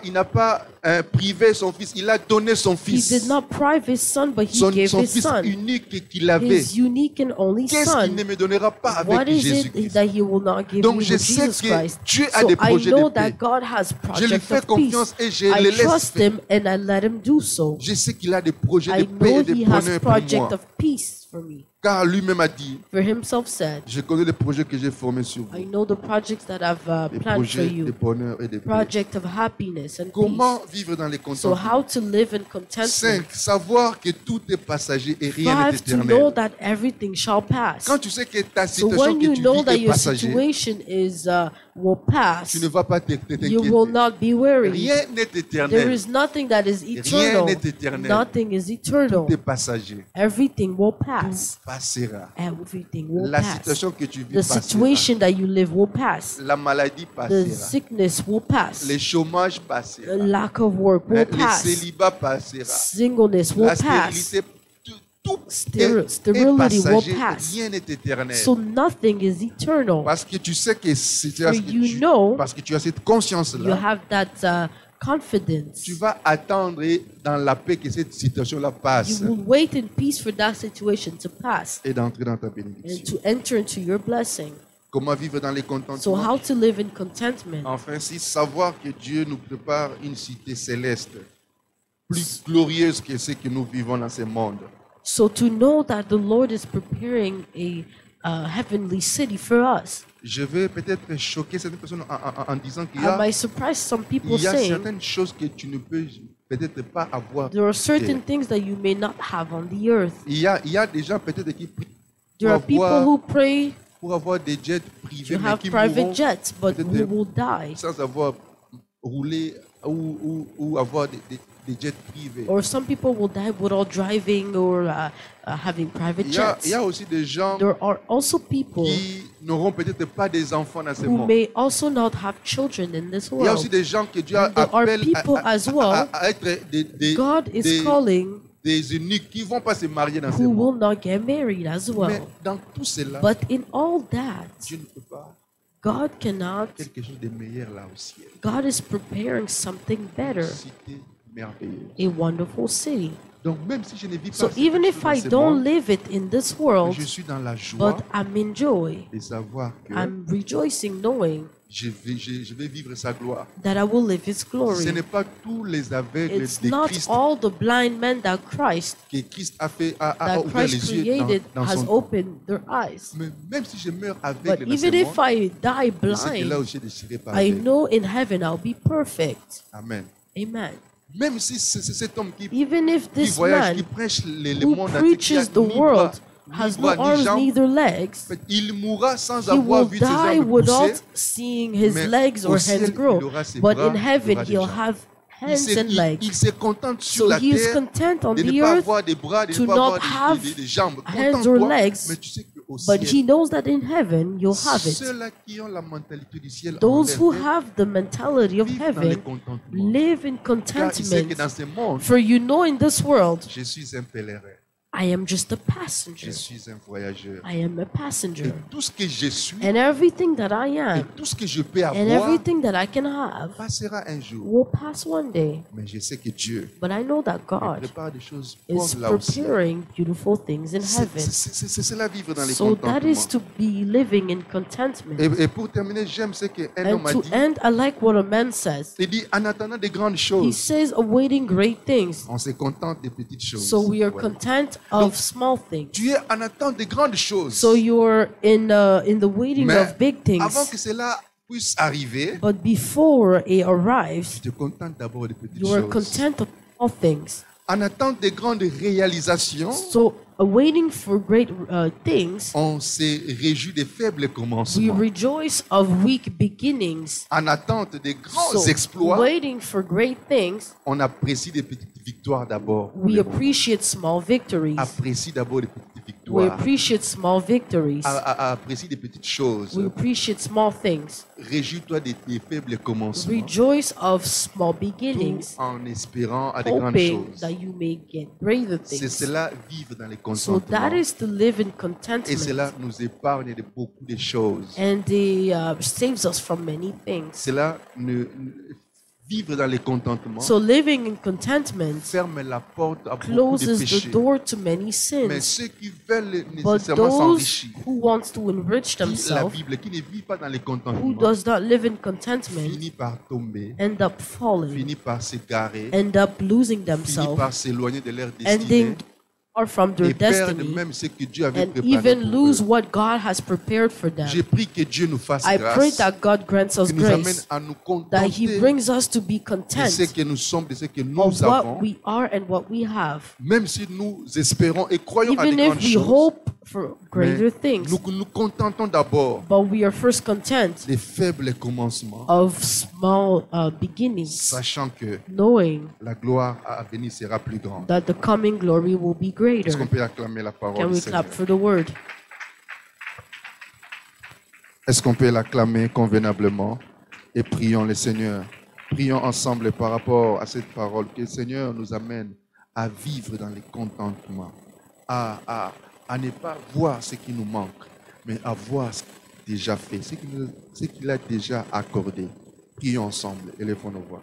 privé son fils, il a donné son He fils, did not prive His Son, but He son gave His fils Son, unique qu'il avait. His unique and only Qu'est-ce qu'il Son. ne me donnera pas What avec is it Jésus-Christ? that He will not give Donc me je with sais Jesus que Christ? Dieu a So des I projets know de that paix. God has Je lui project fais of peace. confiance et je le I laisse trust faire. Him and I let Him do so. Je sais qu'il a des projets de I paix know et de He has bonheur pour project moi. of peace for me. Car lui-même a dit, For Himself said, je connais les projets que j'ai formés sur I vous. know the projects that I've Des planned for projets de you. bonheur et de paix. Project of happiness and peace. Comment vivre dans les So contentements? how to live in contentment. 5. Savoir que tout est passager et rien n'est 5, to know éternel. that everything shall pass. Quand tu sais que ta So situation when que you tu know vis that est your passager, situation is will pass, tu ne vas pas you will t'inquiéter. not be worried. Rien n'est There éternel. is nothing that is Rien eternal. n'est éternel. Nothing is eternal. Tout est passager. Everything will pass. Tout passera. Everything will La pass. situation que tu vis The passera. situation that you live will pass. La maladie The passera. sickness will pass. Le chômage The passera. lack of work will Le pass. célibat passera. Singleness will La pass. stérilité, tout Sterility est will passager. pass. Rien n'est éternel. So nothing is eternal. Parce que tu sais que c'est For you know, parce que tu as cette you conscience-là. have that confidence. Tu vas attendre dans la paix que cette situation-là You passe will wait in peace for that situation to pass et d'entrer dans ta and bénédiction. to enter into your blessing. Comment vivre dans les So contentements? how to live in contentment. Enfin, si savoir que Dieu nous prépare une cité céleste plus glorieuse que ce que nous vivons dans ce monde. So to know that the Lord is preparing a heavenly city for us. Je vais peut-être choquer certaines personnes en disant qu'il y I a, might surprise some people il y a saying certaines choses que tu ne peux peut-être pas avoir. there are certain things that you may not have on the earth. Il y a des gens peut-être qui prient There are people who pray pour avoir des jets privés, to mais have qui private mourront jets, but who peut-être will die. sans avoir roulé ou avoir des jets privés. Or some people will die without driving or having private Il y jets. a aussi des gens There are also people qui n'auront peut-être pas des enfants dans ce who monde. may also not have children in this Il y a aussi world. des gens que Dieu And there are appelle people as well. à être God is calling des uniques qui ne vont pas se marier dans ce who will monde. not get married as Mais well. dans tout cela, But in all that, Dieu ne peut pas God cannot, quelque chose de meilleur là au ciel. God is preparing something better, Cité merveilleuse. a wonderful city. Donc même si je ne vis pas So cette even chose if dans I ce don't monde, live it in this world, je suis dans la joie but I'm in joy, de savoir que I'm rejoicing knowing je vais vivre sa gloire. that I will live His Ce glory. n'est pas tous les aveugles It's de not Christ all the blind men that Christ ouvert les yeux created dans has son temps. opened their eyes. Mais même si je meurs But aveugle dans ce even if monde, I die je sais que là blind, aussi je ne serai pas I aveugle. know in heaven I'll be perfect. Amen. Amen. Même si c'est cet homme qui Even if this voyage, qui man prêche le who monde entier, qui a preaches the ni bras, world ni has bras, no ni arms, jambes, neither legs, il mourra sans he avoir will vu ses die jambes without pousser. seeing his Mais legs au or ciel, hands il grow. aura ses But bras, in il heaven, aura des he'll jambes. have hands and Il legs. se contente sur So la he is terre content on de the ne pas earth avoir des bras, de to ne pas not avoir have des jambes. hands or Contente-toi, legs. mais tu sais au But ciel. he knows that in heaven you'll have it. Ceux-là qui ont la mentalité du ciel Those who enlevée have the mentality of vivent dans le heaven contentement. live in Car il sait que contentment. dans ce monde, For you know in this world, je suis un pèlerin. I am just a Je passenger. suis un voyageur. I am a Et passenger. tout ce que je suis And everything that I et am tout ce que je peux and avoir everything that I can have passera un jour. will pass one day. Mais je sais que Dieu But I know that me God prépare des choses is bonnes là aussi. preparing beautiful things in heaven. C'est cela vivre dans les So that is contentements. to be living in contentment. Et pour terminer, j'aime ce qu'un And homme a to dit. end, I like what a man says. Il dit, en attendant de grandes He choses, says, awaiting great things. on se contente des petites choses. So we are Ouais. content Donc, of small things. Tu es en attente de grandes choses. So you're in the waiting Mais of big avant que things. cela puisse arriver, But before it arrives, tu te contentes d'abord des petites you are choses. content of small things. En attente de grandes réalisations, So waiting for great things, on se réjouit des faibles we commencements. rejoice of weak beginnings. En attente de grands So exploits, waiting for great things, on apprécie des petites victoires d'abord. we appreciate small victories. Apprécie d'abord des petites We victoires. appreciate small victories. Apprécie des petites choses. We appreciate small things. Réjouis-toi des faibles commencements. Rejoice of small Tout beginnings, en espérant à de grandes hoping choses. that you may get greater C'est things. cela, vivre dans les So that contentements. is to live in Et contentment. cela nous épargne de beaucoup de choses. And it saves us from many things. Cela vivre dans les contentements So living in contentment ferme la porte à beaucoup de closes the péchés. door to many Mais sins. ceux qui veulent But nécessairement those s'enrichir, who want to enrich qui la themselves, Bible, qui ne vit pas dans les who contentements, does not live in contentment, finit par tomber, end up falling, finit par s'égarer, end up losing finit themselves, par s'éloigner de leur ending destinée far from their et perdre destiny, même ce que Dieu avait and préparé even pour lose eux. what God has prepared for them. J'ai pris que Dieu nous fasse I pray grâce, that God grants us qu'il nous amène grace, à nous that He contenter brings us to be de content ce que nous sommes, de ce que of nous what avons, we are and what we have. même si nous espérons et croyons à de Even grandes if we choses. hope for Mais greater things, nous nous contentons d'abord but we are first content des faibles commencements, of small beginnings, sachant que knowing la gloire à venir sera plus grande. that the coming glory will be Est-ce greater. qu'on peut acclamer la parole Can du we Seigneur? clap for the word? Est-ce qu'on peut l'acclamer convenablement et prions le Seigneur? Prions ensemble par rapport à cette parole que le Seigneur nous amène à vivre dans les contentements, à ne pas voir ce qui nous manque, mais à voir ce qu'il a déjà fait, ce qu'il a déjà accordé. Prions ensemble, élevons nos voix.